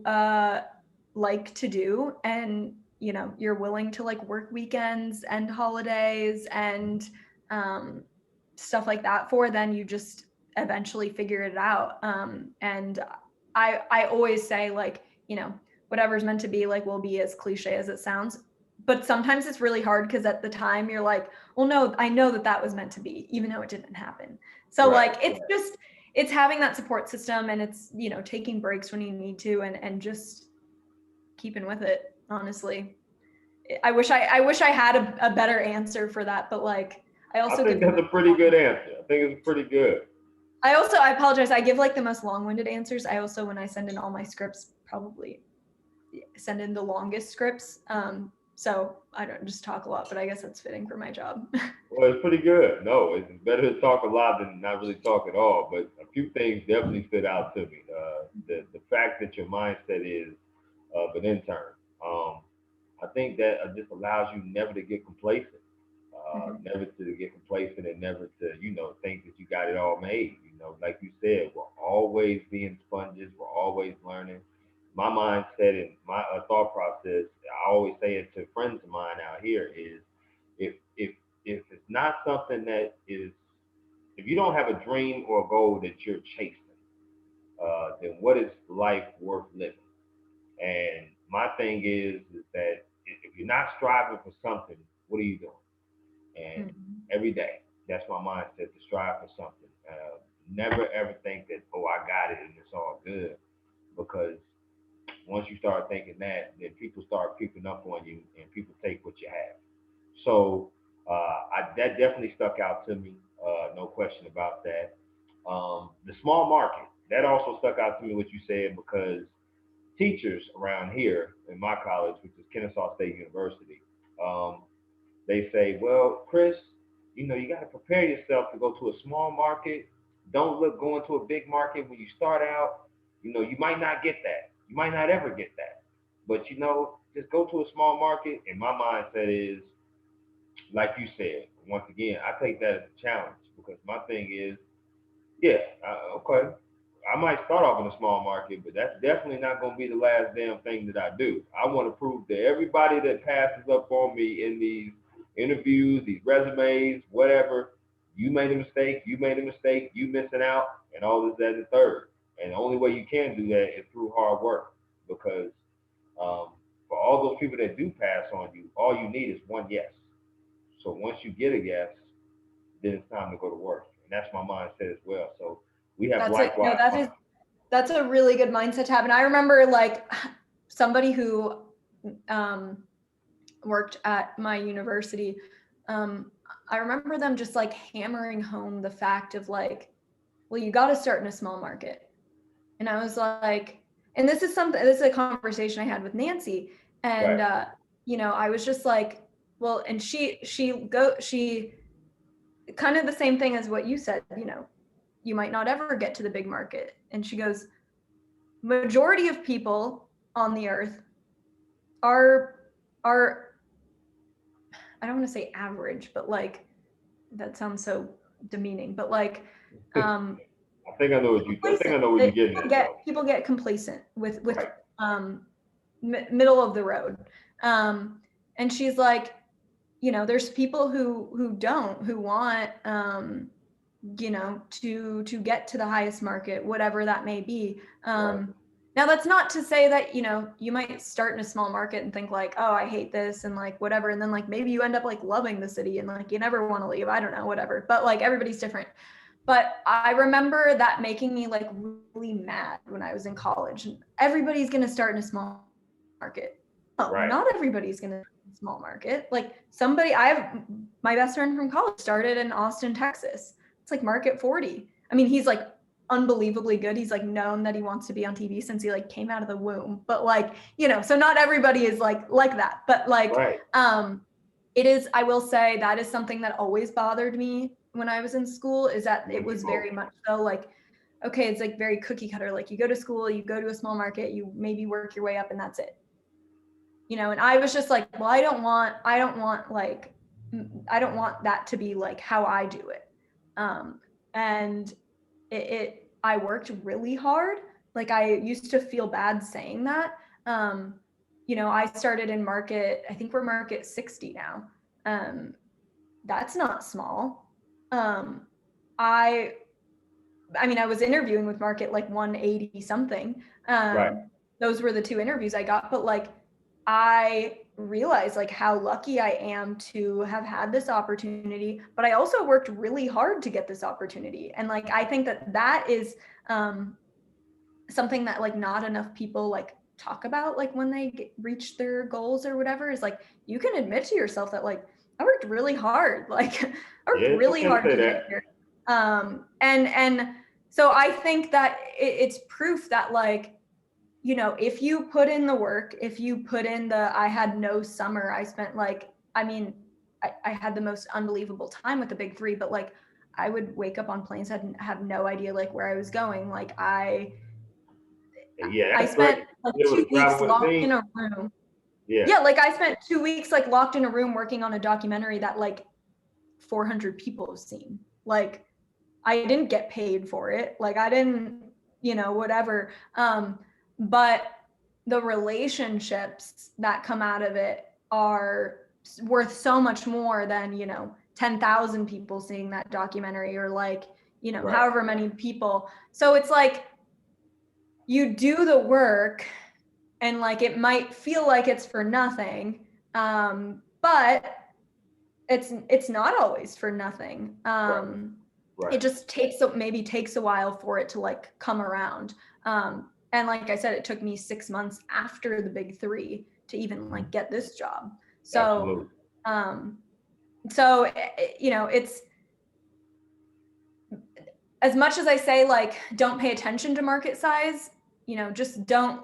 B: like to do and you know you're willing to like work weekends and holidays and stuff like that for, then you just eventually figure it out. And I always say like, you know, whatever's meant to be like will be, as cliche as it sounds. But sometimes it's really hard because at the time you're like, well, no, I know that was meant to be, even though it didn't happen. So
A: Right.
B: like, it's having that support system and it's, you know, taking breaks when you need to and just keeping with it, honestly. I wish I had a better answer for that, but like, I also
A: think that's a pretty good answer. I think it's pretty good.
B: I apologize. I give like the most long-winded answers. I also, when I send in all my scripts, probably send in the longest scripts. So I don't just talk a lot, but I guess that's fitting for my job.
A: Well, it's pretty good. No, it's better to talk a lot than not really talk at all. But a few things definitely stood out to me. The fact that your mindset is of an intern. I think that just allows you never to get complacent. Never to get complacent and never to, you know, think that you got it all made. You know, like you said, we're always being sponges. We're always learning. My mindset and my thought process, I always say it to friends of mine out here is if if if it's not something that is, if you don't have a dream or a goal that you're chasing, then what is life worth living? And my thing is that if you're not striving for something, what are you doing? And every day, that's my mindset, to strive for something. Never ever think that, oh, I got it and it's all good. Because once you start thinking that, then people start creeping up on you and people take what you have. So that definitely stuck out to me. No question about that. The small market, that also stuck out to me what you said, because teachers around here in my college, which is Kennesaw State University, um, they say, well, Chris, you know, you got to prepare yourself to go to a small market. Don't look going to a big market when you start out. You know, you might not get that. You might not ever get that. But, you know, just go to a small market. And my mindset is, like you said, once again, I take that as a challenge, because my thing is, yeah, okay, I might start off in a small market, but that's definitely not going to be the last damn thing that I do. I want to prove to everybody that passes up on me in these interviews, these resumes, whatever, you made a mistake, you missing out, and all this, that, and the third. And the only way you can do that is through hard work, because for all those people that do pass on you, all you need is one yes. So once you get a yes, then it's time to go to work. And that's my mindset as well. So we have
B: That's it. No,
A: likewise.
B: that's a really good mindset to have. And I remember like somebody who worked at my university. I remember them just like hammering home the fact of like, well, you got to start in a small market. And I was like, and this is a conversation I had with Nancy. And,
A: Right.
B: you know, I was just like, well, and she kind of the same thing as what you said, you know, you might not ever get to the big market. And she goes, majority of people on the earth are I don't want to say average, but like that sounds so demeaning, but like
A: I think I know what you're getting at, though.
B: People get complacent with
A: Right.
B: middle of the road. And she's like, you know, there's people who want you know, to get to the highest market, whatever that may be.
A: Right.
B: Now that's not to say that, you know, you might start in a small market and think like, oh, I hate this and like whatever. And then like maybe you end up like loving the city and like you never want to leave. I don't know, whatever. But like everybody's different. But I remember that making me like really mad when I was in college. Everybody's going to start in a small market. No,
A: Right.
B: not everybody's going to start in a small market. Like my best friend from college started in Austin, Texas. It's like market 40. I mean, he's like unbelievably good. He's like known that he wants to be on TV since he like came out of the womb. But like, so not everybody is like that. But like,
A: Right.
B: it is, I will say that is something that always bothered me when I was in school, is that it was very much so like, okay, it's like very cookie cutter. Like you go to school, you go to a small market, you maybe work your way up and that's it. And I was just like, well, I don't want that to be like how I do it. And I worked really hard. Like I used to feel bad saying that. I started in market, I think we're market 60 now. That's not small. I was interviewing with market like 180 something.
A: Right.
B: Those were the 2 interviews I got, but like I realized like how lucky I am to have had this opportunity, but I also worked really hard to get this opportunity. And like, I think that is something that like not enough people like talk about, like when they reach their goals or whatever, is like, you can admit to yourself that like, I worked really hard. Like I worked really hard to get here. And so I think that it's proof that like, if you put in the work, if you put in I had no summer, I spent like, I had the most unbelievable time with the big 3, but like I would wake up on planes, have no idea like where I was going. Like I spent like 2 weeks locked in a room. Yeah, like I spent 2 weeks like locked in a room working on a documentary that like 400 people have seen. Like I didn't get paid for it. Like I didn't, whatever. But the relationships that come out of it are worth so much more than, 10,000 people seeing that documentary, or like,
A: Right.
B: however many people. So it's like, you do the work and like, it might feel like it's for nothing. But it's not always for nothing.
A: Right.
B: It just maybe takes a while for it to like come around. And like I said, it took me 6 months after the big 3 to even like get this job. So, it's, as much as I say, like, don't pay attention to market size, just don't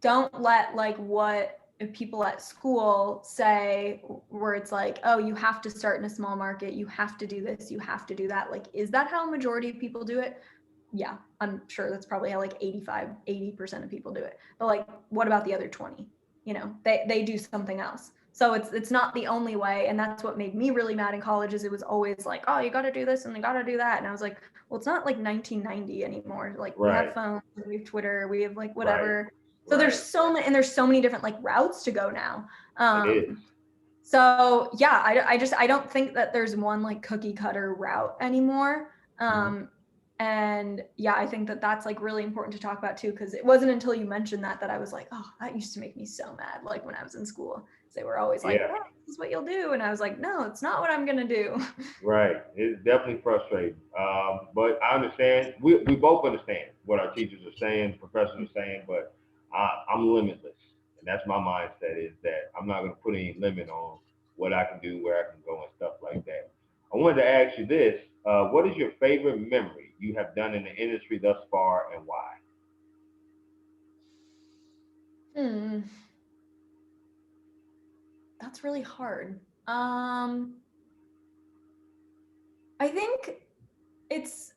B: let like what people at school say, where it's like, oh, you have to start in a small market, you have to do this, you have to do that. Like, is that how a majority of people do it? Yeah, I'm sure that's probably how like 80% of people do it. But like, what about the other 20? They do something else. So it's not the only way. And that's what made me really mad in college, is it was always like, oh, you got to do this and you got to do that. And I was like, well, it's not like 1990 anymore. Like we have phones, we have Twitter, we have like whatever. Right. So there's so many different like routes to go now. So yeah, I don't think that there's one like cookie cutter route anymore. And yeah, I think that that's like really important to talk about too, because it wasn't until you mentioned that I was like, oh, that used to make me so mad. Like when I was in school, they were always like, oh, this is what you'll do. And I was like, no, it's not what I'm going to do.
A: Right. It's definitely frustrating. But I understand. We both understand what our teachers are saying, professors are saying, but I'm limitless. And that's my mindset, is that I'm not going to put any limit on what I can do, where I can go, and stuff like that. I wanted to ask you this. What is your favorite memory you have done in the industry thus far, and why?
B: That's really hard. I think it's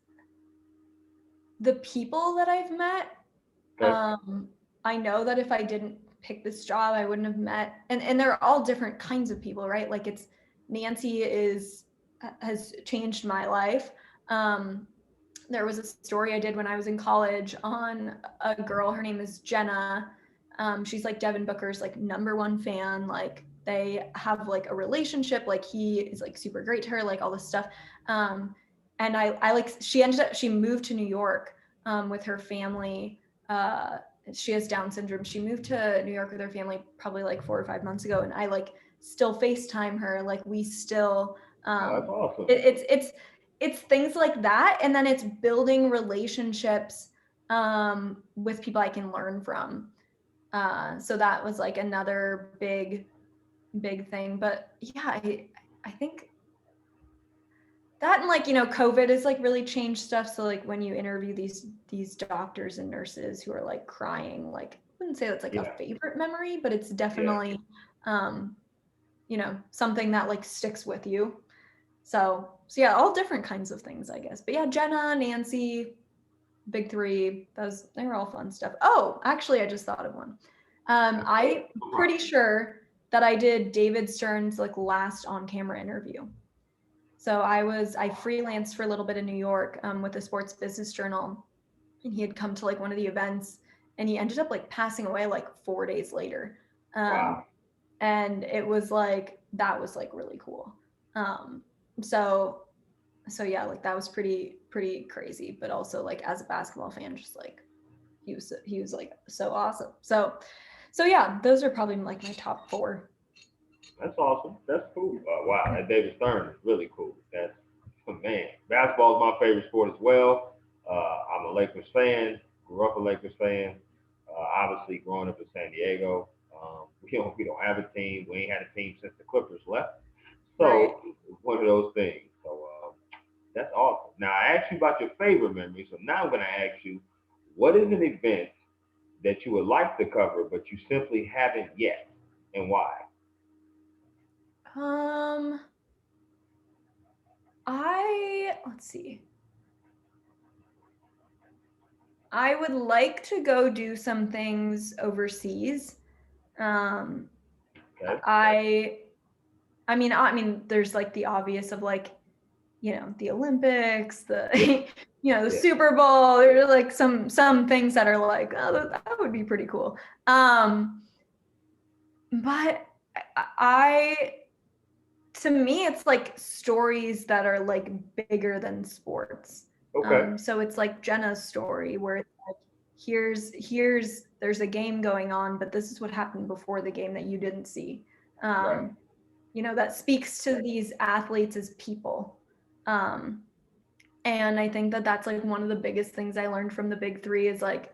B: the people that I've met. Okay. I know that if I didn't pick this job, I wouldn't have met, and they're all different kinds of people, right? Like Nancy has changed my life. There was a story I did when I was in college on a girl, her name is Jenna. She's like Devin Booker's like #1 fan. Like they have like a relationship, like he is like super great to her, like all this stuff. And I like, she moved to New York with her family. She has Down syndrome. She moved to New York with her family probably like 4 or 5 months ago. And I like still FaceTime her. Like we still,
A: that's awesome.
B: it's things like that, and then it's building relationships with people I can learn from. So that was like another big thing. But yeah, I think that, and like, COVID has like really changed stuff. So like when you interview these doctors and nurses who are like crying, like I wouldn't say that's like a
A: Yeah,
B: favorite memory, but it's
A: yeah.
B: definitely something that like sticks with you. So yeah, all different kinds of things, I guess. But yeah, Jenna, Nancy, Big Three, they were all fun stuff. Oh, actually, I just thought of one. I'm pretty sure that I did David Stern's like last on-camera interview. So I freelanced for a little bit in New York with the Sports Business Journal, and he had come to like one of the events, and he ended up like passing away like 4 days later.
A: Wow.
B: And it was like, that was like really cool. Um, so yeah, like that was pretty crazy, but also like as a basketball fan, just like he was like so awesome. So yeah, those are probably like my top four.
A: That's awesome. That's cool. Wow, that David Stern is really cool. That's man. Basketball is my favorite sport as well. I'm a Lakers fan. Grew up a Lakers fan. Obviously, growing up in San Diego, we don't have a team. We ain't had a team since the Clippers left.
B: Right.
A: So it's one of those things. So that's awesome. Now I asked you about your favorite memory. So now I'm going to ask you, what is an event that you would like to cover but you simply haven't yet, and why?
B: Um, let's see. I would like to go do some things overseas. Um,
A: Okay.
B: I mean, there's like the obvious of like, the Olympics, the the
A: Yeah.
B: Super Bowl. There are like some things that are like, oh, that would be pretty cool. But I to me, it's like stories that are like bigger than sports.
A: Okay.
B: So it's like Jenna's story where it's like, there's a game going on, but this is what happened before the game that you didn't see.
A: Right.
B: Um, that speaks to these athletes as people. Um, and I think that that's like one of the biggest things I learned from the Big Three is like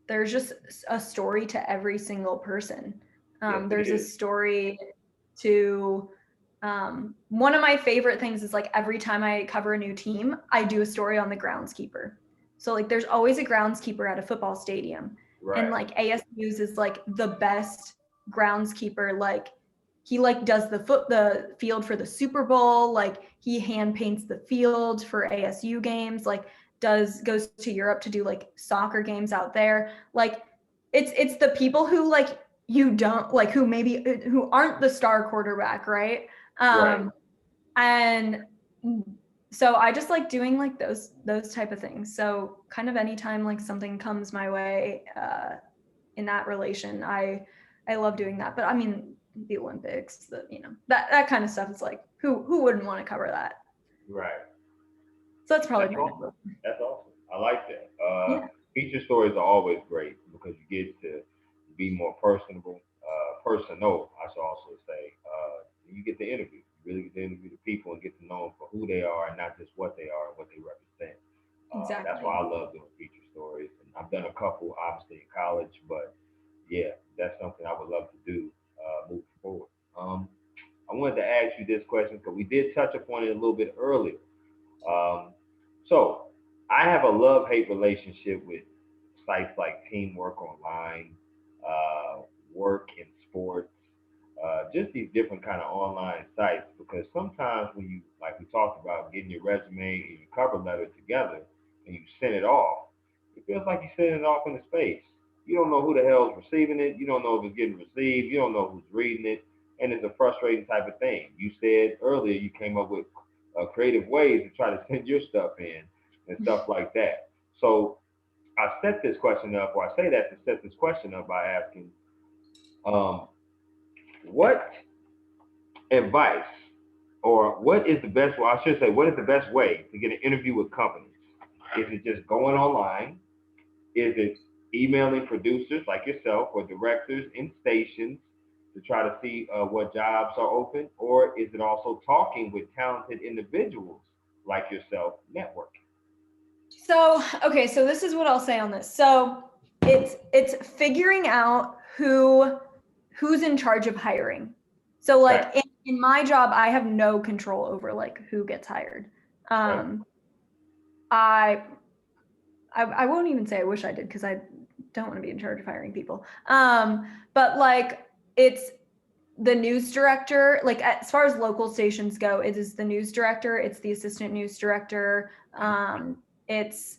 B: there's just a story to every single person.
A: Yes, it
B: There's a
A: is.
B: story to one of my favorite things is like every time I cover a new team, I do a story on the groundskeeper. So like there's always a groundskeeper at a football stadium. And
A: Right.
B: like ASU's is like the best groundskeeper. Like he like does the field for the Super Bowl, like he hand paints the field for ASU games, like goes to Europe to do like soccer games out there. Like it's the people who like you don't like who aren't the star quarterback, right?
A: Right.
B: And so I just like doing like those type of things. So kind of anytime like something comes my way in that relation, I love doing that. But I mean the Olympics, that kind of stuff is like who wouldn't want to cover that?
A: Right.
B: So that's probably
A: That's
B: my
A: awesome.
B: number.
A: That's awesome. I like that.
B: Yeah,
A: Feature stories are always great because you get to be more personable, personal, I should also say. You get to interview. You really get to interview the people and get to know them for who they are and not just what they are and what they represent. That's
B: exactly.
A: why I love doing feature stories. And I've done a couple, obviously, in college, but yeah, that's something I would love to do moving forward. I wanted to ask you this question because we did touch upon it a little bit earlier. Um, so I have a love-hate relationship with sites like Teamwork Online, uh, Work in Sports, just these different kind of online sites. Because sometimes when you, like we talked about, getting your resume and your cover letter together and you send it off, it feels like you're sending it off into space. You don't know who the hell is receiving it. You don't know if it's getting received. You don't know who's reading it, and it's a frustrating type of thing. You said earlier you came up with creative ways to try to send your stuff in and stuff like that. So I set this question up, or I say that to set this question up by asking, um, what advice, or what is the best? Well, I should say, what is the best way to get an interview with companies? Is it just going online? Is it emailing producers like yourself or directors in stations to try to see what jobs are open? Or is it also talking with talented individuals like yourself networking?
B: So, okay, so this is what I'll say on this. So it's figuring out who's in charge of hiring. So like
A: Okay.
B: in my job, I have no control over like who gets hired.
A: Right.
B: I I won't even say I wish I did because I don't want to be in charge of hiring people. But like it's the news director, like as far as local stations go, it is the news director, it's the assistant news director, it's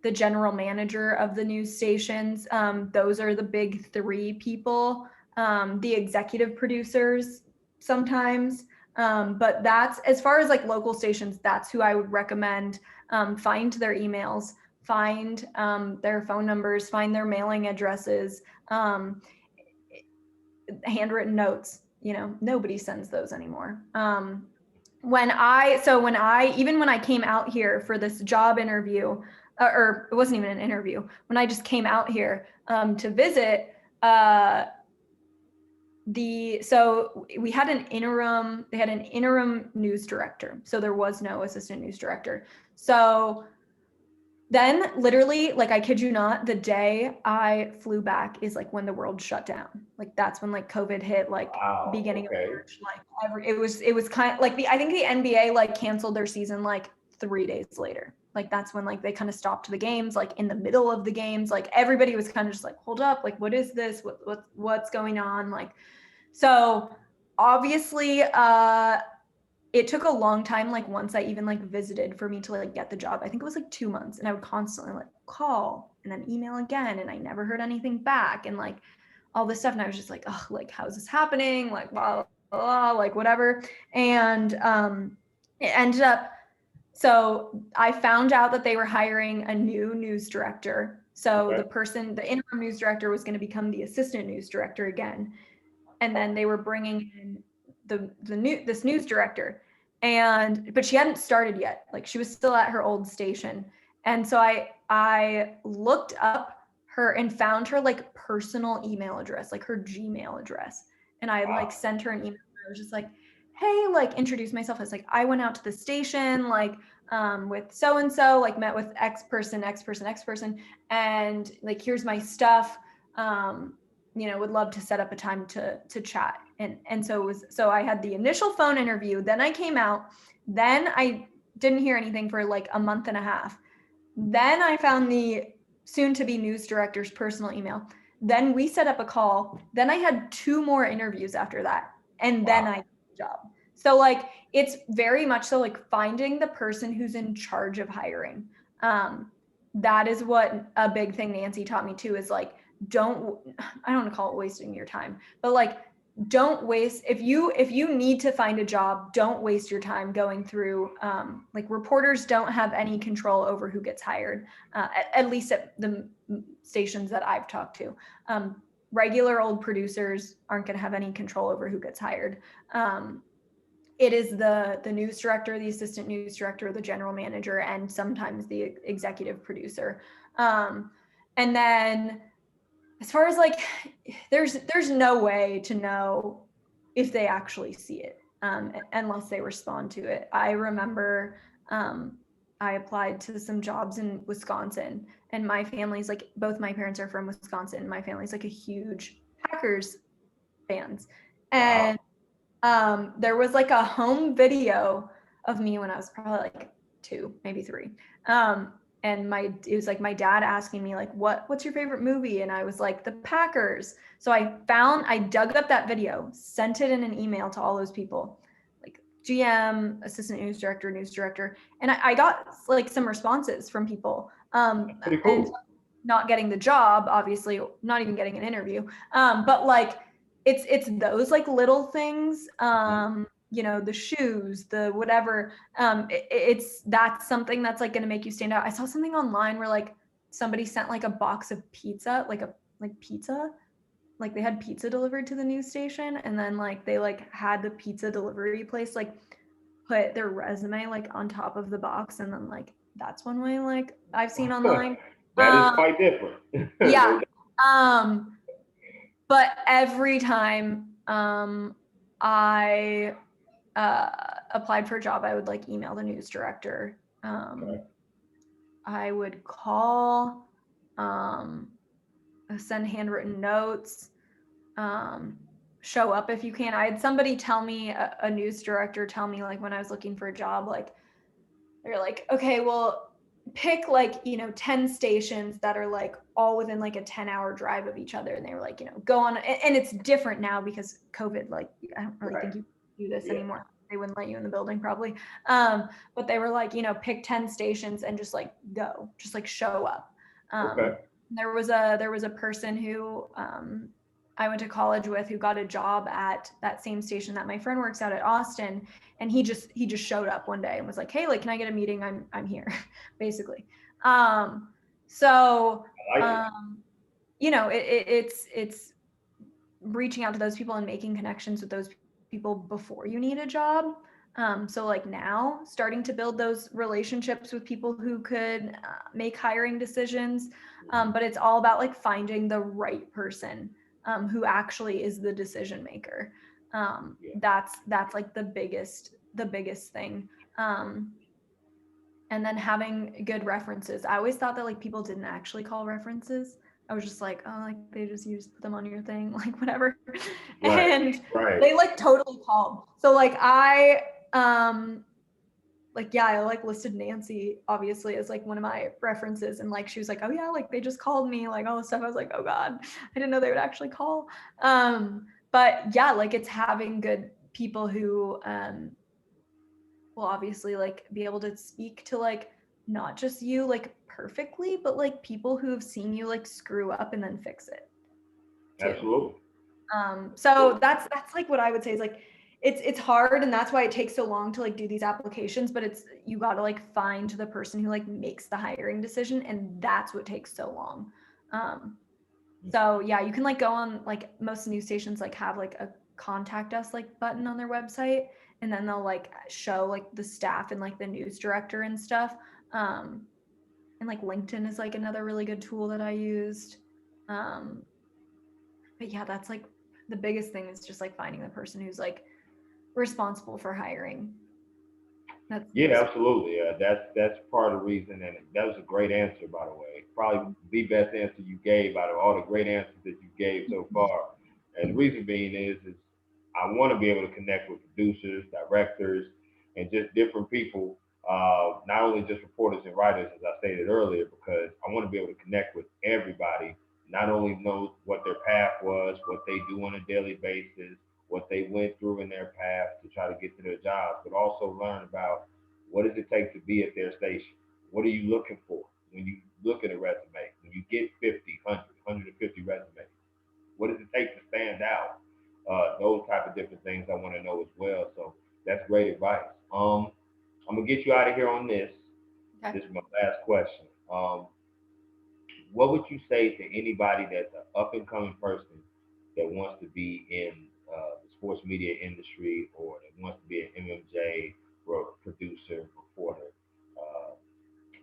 B: the general manager of the news stations. Those are the big three people. The executive producers sometimes. But that's as far as like local stations, that's who I would recommend. Find their emails, find their phone numbers, find their mailing addresses, handwritten notes. You know, nobody sends those anymore. When I even when I came out here for this job interview, or it wasn't even an interview, when I just came out here to visit, so we had they had an interim news director, so there was no assistant news director. So then literally, like I kid you not, the day I flew back is like when the world shut down. Like that's when like COVID hit, like
A: Wow.
B: beginning
A: Okay.
B: of March. Like it was kind of like I think the NBA like canceled their season like 3 days later. Like that's when like they kind of stopped the games, like in the middle of the games. Like everybody was kind of just like, hold up, like what is this? What's going on? Like so obviously it took a long time, like once I even like visited for me to like get the job. I think it was like 2 months, and I would constantly like call and then email again, and I never heard anything back, and like all this stuff. And I was just like, oh, like how's this happening? Like blah, blah, blah, like whatever. And it ended up, so I found out that they were hiring a new news director. So
A: Okay.
B: the interim news director was going to become the assistant news director again. And then they were bringing in this news director, but she hadn't started yet. Like she was still at her old station. And so I looked up her and found her like personal email address, like her Gmail address. And I like
A: Wow.
B: sent her an email. I was just like, hey, like introduce myself. I was like, I went out to the station, like with so and so, like met with X person, X person, X person, and like here's my stuff. Would love to set up a time to chat. And so I had the initial phone interview, then I came out, then I didn't hear anything for like a month and a half. Then I found the soon to be news director's personal email. Then we set up a call. Then I had 2 more interviews after that. And then
A: Wow.
B: I got the job. So like it's very much so like finding the person who's in charge of hiring. That is what a big thing Nancy taught me too, is like I don't want to call it wasting your time, but like don't waste, if you need to find a job, don't waste your time going through like reporters don't have any control over who gets hired, at least at the stations that I've talked to. Regular old producers aren't going to have any control over who gets hired. It is the news director, the assistant news director, the general manager, and sometimes the executive producer. And then as far as like, there's no way to know if they actually see it unless they respond to it. I remember I applied to some jobs in Wisconsin, and my family's like, both my parents are from Wisconsin. My family's like a huge Packers fans.
A: Wow.
B: And there was like a home video of me when I was probably like 2, maybe 3. And it was like my dad asking me like, what's your favorite movie? And I was like, The Packers. So I dug up that video, sent it in an email to all those people, like GM, assistant news director. And I got like some responses from people.
A: Pretty
B: And
A: cool.
B: not getting the job, obviously, not even getting an interview. But like, it's those like little things, the shoes, the whatever. That's something that's like going to make you stand out. I saw something online where like somebody sent like a box of pizza, like pizza, like they had pizza delivered to the news station, and then like they like had the pizza delivery place like put their resume like on top of the box, and then like that's one way like I've seen online.
A: That is
B: um
A: quite different.
B: yeah. um but every time I applied for a job, I would like email the news director.
A: Okay.
B: I would call, send handwritten notes, show up if you can. I had somebody tell me, a news director tell me, like when I was looking for a job, like they're like, okay, well, pick like, 10 stations that are like all within like a 10-hour drive of each other. And they were like, go on. And it's different now because COVID, like, I don't really think you do this anymore. They wouldn't let you in the building probably. But they were like, pick 10 stations and just like go, just like show up.
A: Okay.
B: There was a person who, I went to college with, who got a job at that same station that my friend works out at Austin. And he just showed up one day and was like, hey, like, can I get a meeting? I'm here, basically. So,
A: I like it.
B: it's reaching out to those people and making connections with those people before you need a job. So like now starting to build those relationships with people who could make hiring decisions. But it's all about like finding the right person who actually is the decision maker. That's like the biggest thing. And then having good references. I always thought that like people didn't actually call references. I was just like, oh, like they just put them on your thing, like whatever.
A: Right,
B: And
A: right.
B: they like totally called. So like I like listed Nancy obviously as like one of my references, and like she was like, oh yeah, like they just called me, like all this stuff. I was like, oh God, I didn't know they would actually call. But yeah, like it's having good people who will obviously like be able to speak to like not just you like perfectly, but like people who have seen you like screw up and then fix it too.
A: Absolutely.
B: So that's like what I would say is like it's hard, and that's why it takes so long to like do these applications, but it's you got to like find the person who like makes the hiring decision, and that's what takes so long. So yeah, you can like go on, like most news stations like have like a contact us like button on their website, and then they'll like show like the staff and like the news director and stuff. And like LinkedIn is like another really good tool that I used. But yeah, that's like the biggest thing is just like finding the person who's like responsible for hiring. That's
A: Yeah, absolutely. That's part of the reason, and that was a great answer, by the way. Probably the best answer you gave out of all the great answers that you gave so far. And the reason being is I want to be able to connect with producers, directors, and just different people, not only just reporters and writers, as I stated earlier, because I want to be able to connect with everybody, not only know what their path was, what they do on a daily basis, what they went through in their path to try to get to their jobs, but also learn about what does it take to be at their station? What are you looking for when you look at a resume? When you get 50, 100, 150 resumes, what does it take to stand out? Those type of different things I want to know as well. So that's great advice. I'm gonna get you out of here on this.
B: Okay.
A: This is my last question. What would you say to anybody that's an up and coming person that wants to be in the sports media industry, or that wants to be an MMJ producer, reporter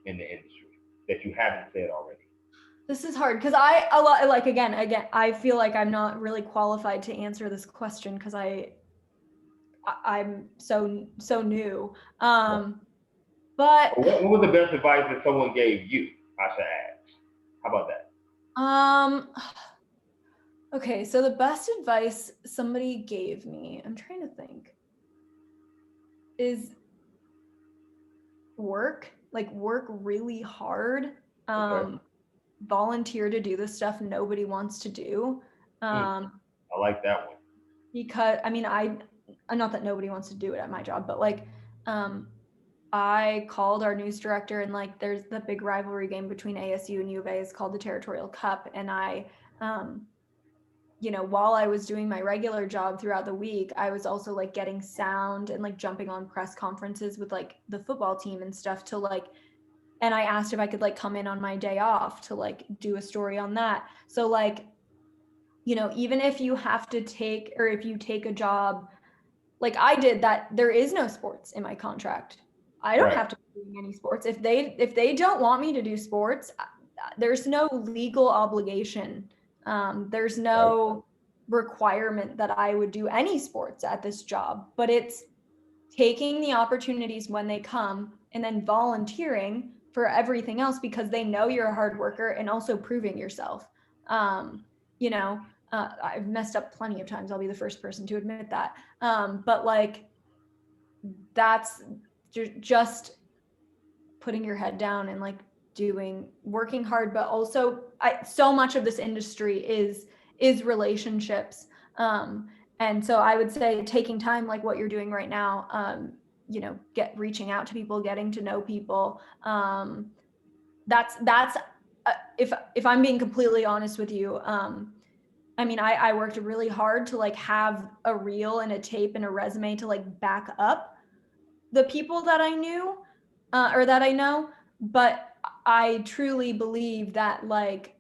A: in the industry that you haven't said already?
B: This is hard because I a lot like again I feel like I'm not really qualified to answer this question because I'm so new. But
A: What was the best advice that someone gave you? I should ask. How about that?
B: Okay, so the best advice somebody gave me, I'm trying to think, is work really hard.
A: Okay.
B: Volunteer to do the stuff nobody wants to do.
A: I like that one.
B: Because I mean, I'm not that nobody wants to do it at my job, but like, I called our news director, and like there's the big rivalry game between ASU and U of A is called the Territorial Cup. And I, while I was doing my regular job throughout the week, I was also like getting sound and like jumping on press conferences with like the football team and stuff to like, and I asked if I could like come in on my day off to like do a story on that. So like, even if you have to take, or if you take a job like I did, that there is no sports in my contract. I don't have to be doing any sports. If they don't want me to do sports, there's no legal obligation. There's no requirement that I would do any sports at this job, but it's taking the opportunities when they come and then volunteering for everything else because they know you're a hard worker, and also proving yourself. You know, I've messed up plenty of times. I'll be the first person to admit that. But like, that's just putting your head down and like working hard, but also so much of this industry is relationships. And so I would say taking time like what you're doing right now, you know, reaching out to people, getting to know people. That's if I'm being completely honest with you, I mean, I worked really hard to like have a reel and a tape and a resume to like back up the people that I knew, or that I know. But I truly believe that like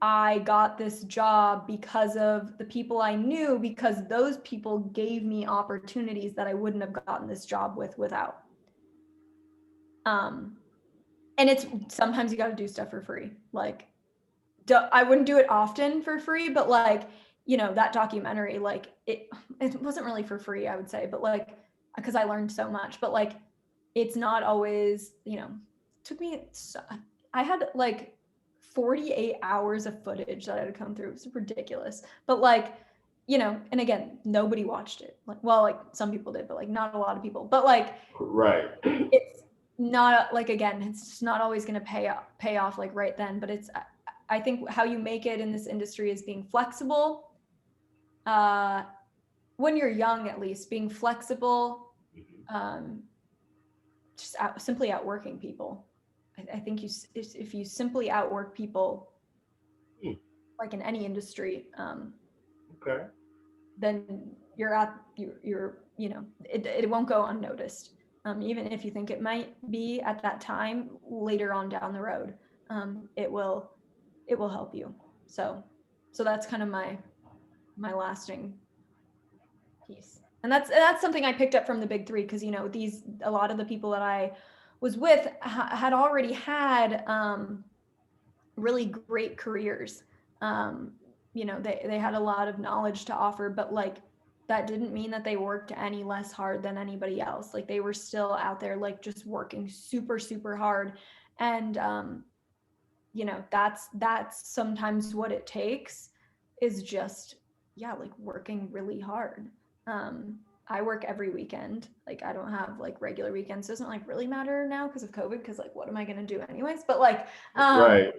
B: I got this job because of the people I knew, because those people gave me opportunities that I wouldn't have gotten this job without. And it's sometimes you got to do stuff for free. Like, I wouldn't do it often for free, but like, you know, that documentary, like it wasn't really for free, I would say, but like, because I learned so much, but like, it's not always, you know, took me, I had like 48 hours of footage that I had to come through. It was ridiculous. But like, you know, and again, nobody watched it. Like, well, like some people did, but like not a lot of people. But like,
A: Right.
B: it's not like, again, it's just not always going to pay off like right then. But it's, I think how you make it in this industry is being flexible. When you're young, at least, being flexible, just simply outworking people. I think if you simply outwork people, like in any industry,
A: Okay.
B: then you're you know, it won't go unnoticed. Even if you think it might be at that time, later on down the road, it will help you. So that's kind of my lasting piece. And that's something I picked up from the big three, because, you know, a lot of the people that I was with had already had really great careers. You know, they had a lot of knowledge to offer, but like, that didn't mean that they worked any less hard than anybody else. Like, they were still out there, like, just working super, super hard. And, you know, that's sometimes what it takes, is just, yeah, like working really hard. I work every weekend. Like, I don't have like regular weekends. It doesn't like really matter now because of COVID, because like, what am I going to do anyways? But like,
A: Right.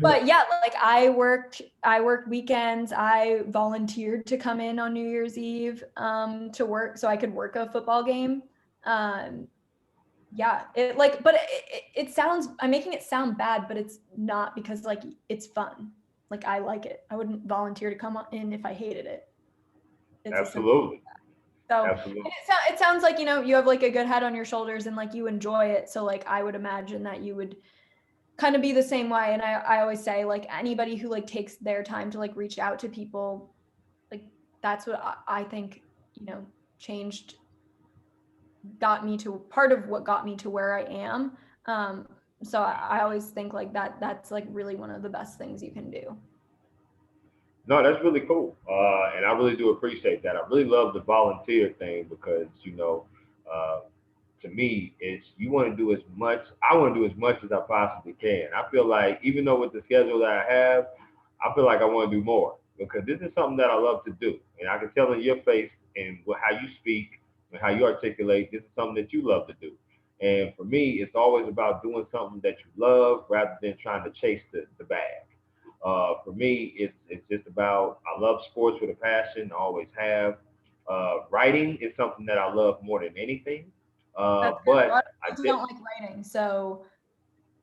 B: but yeah, like I worked weekends. I volunteered to come in on New Year's Eve to work so I could work a football game. Yeah, it like, but it sounds, I'm making it sound bad, but it's not, because like, it's fun. Like, I like it. I wouldn't volunteer to come in if I hated it. It's
A: Absolutely.
B: so
A: Absolutely.
B: it sounds like, you know, you have like a good head on your shoulders and like you enjoy it. So like, I would imagine that you would kind of be the same way. And I always say, like, anybody who like takes their time to like reach out to people, like, that's what I think, you know, part of what got me to where I am. So I always think like that's like really one of the best things you can do.
A: No, that's really cool, and I really do appreciate that. I really love the volunteer thing because, uh, to me, it's you want to do as much. I want to do as much as I possibly can. I feel like even though with the schedule that I have, I feel like I want to do more because this is something that I love to do, and I can tell in your face and how you speak and how you articulate. This is something that you love to do, and for me, it's always about doing something that you love rather than trying to chase the bag. For me, it's just about I love sports with a passion, always have. Writing is something that I love more than anything.
B: That's good. A lot
A: But
B: of
A: I
B: people
A: did
B: don't like writing, so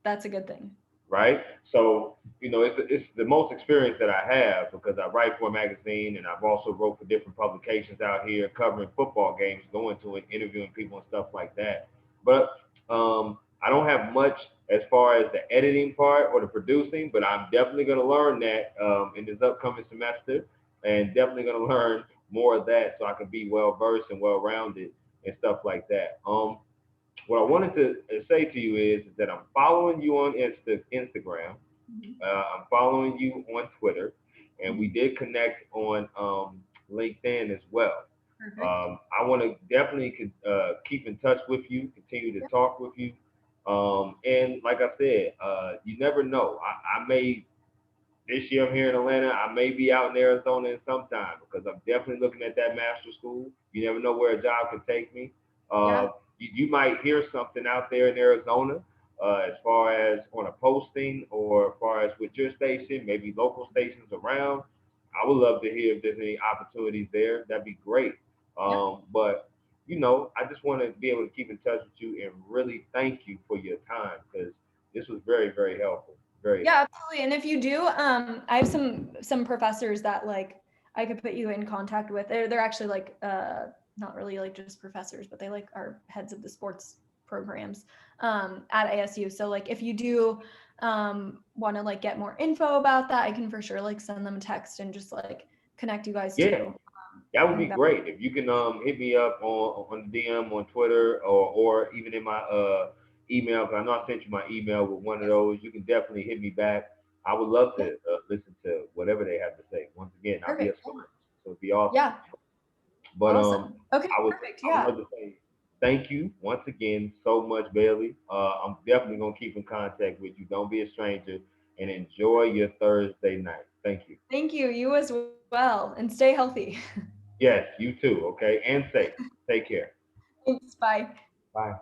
B: that's a good thing.
A: right. So it's the most experience that I have because I write for a magazine and I've also wrote for different publications out here covering football games, going to it, interviewing people and stuff like that. But I don't have much as far as the editing part or the producing, but I'm definitely going to learn that in this upcoming semester, and definitely going to learn more of that so I can be well versed and well rounded and stuff like that. What I wanted to say to you is that I'm following you on Instagram. I'm following you on Twitter, and we did connect on LinkedIn as well.
B: Perfect.
A: I want to definitely keep in touch with you, continue to
B: Yep.
A: talk with you. And like I said, you never know. I may this year I'm here in Atlanta. I may be out in Arizona in some time because I'm definitely looking at that master school. You never know where a job can take me. Uh,
B: Yeah.
A: you might hear something out there in Arizona as far as on a posting or as far as with your station, maybe local stations around. I would love to hear if there's any opportunities there. That'd be great.
B: Yep.
A: But I just want to be able to keep in touch with you and really thank you for your time because this was very, very helpful. Very
B: Yeah,
A: helpful.
B: absolutely. And if you do, I have some professors that like I could put you in contact with. They're actually like not really like just professors, but they like are heads of the sports programs at ASU. So like if you do want to like get more info about that, I can for sure like send them a text and just like connect you guys
A: Yeah,
B: too.
A: that
B: I
A: would be
B: think that
A: great. If you can hit me up on the DM on Twitter or even in my email, because I know I sent you my email with one of those. You can definitely hit me back. I would love
B: yeah,
A: to listen to whatever they have to say. Once again, I'll be a
B: perfect.
A: sponge, so it'd be awesome.
B: Yeah,
A: But
B: awesome. Okay, perfect.
A: I would
B: Yeah.
A: love to say thank you once again so much, Bailey. I'm definitely gonna keep in contact with you. Don't be a stranger and enjoy your Thursday night. Thank you.
B: Thank you. You as well. And stay healthy.
A: Yes, you too. Okay, and safe. Take care.
B: Thanks. Bye.
A: Bye.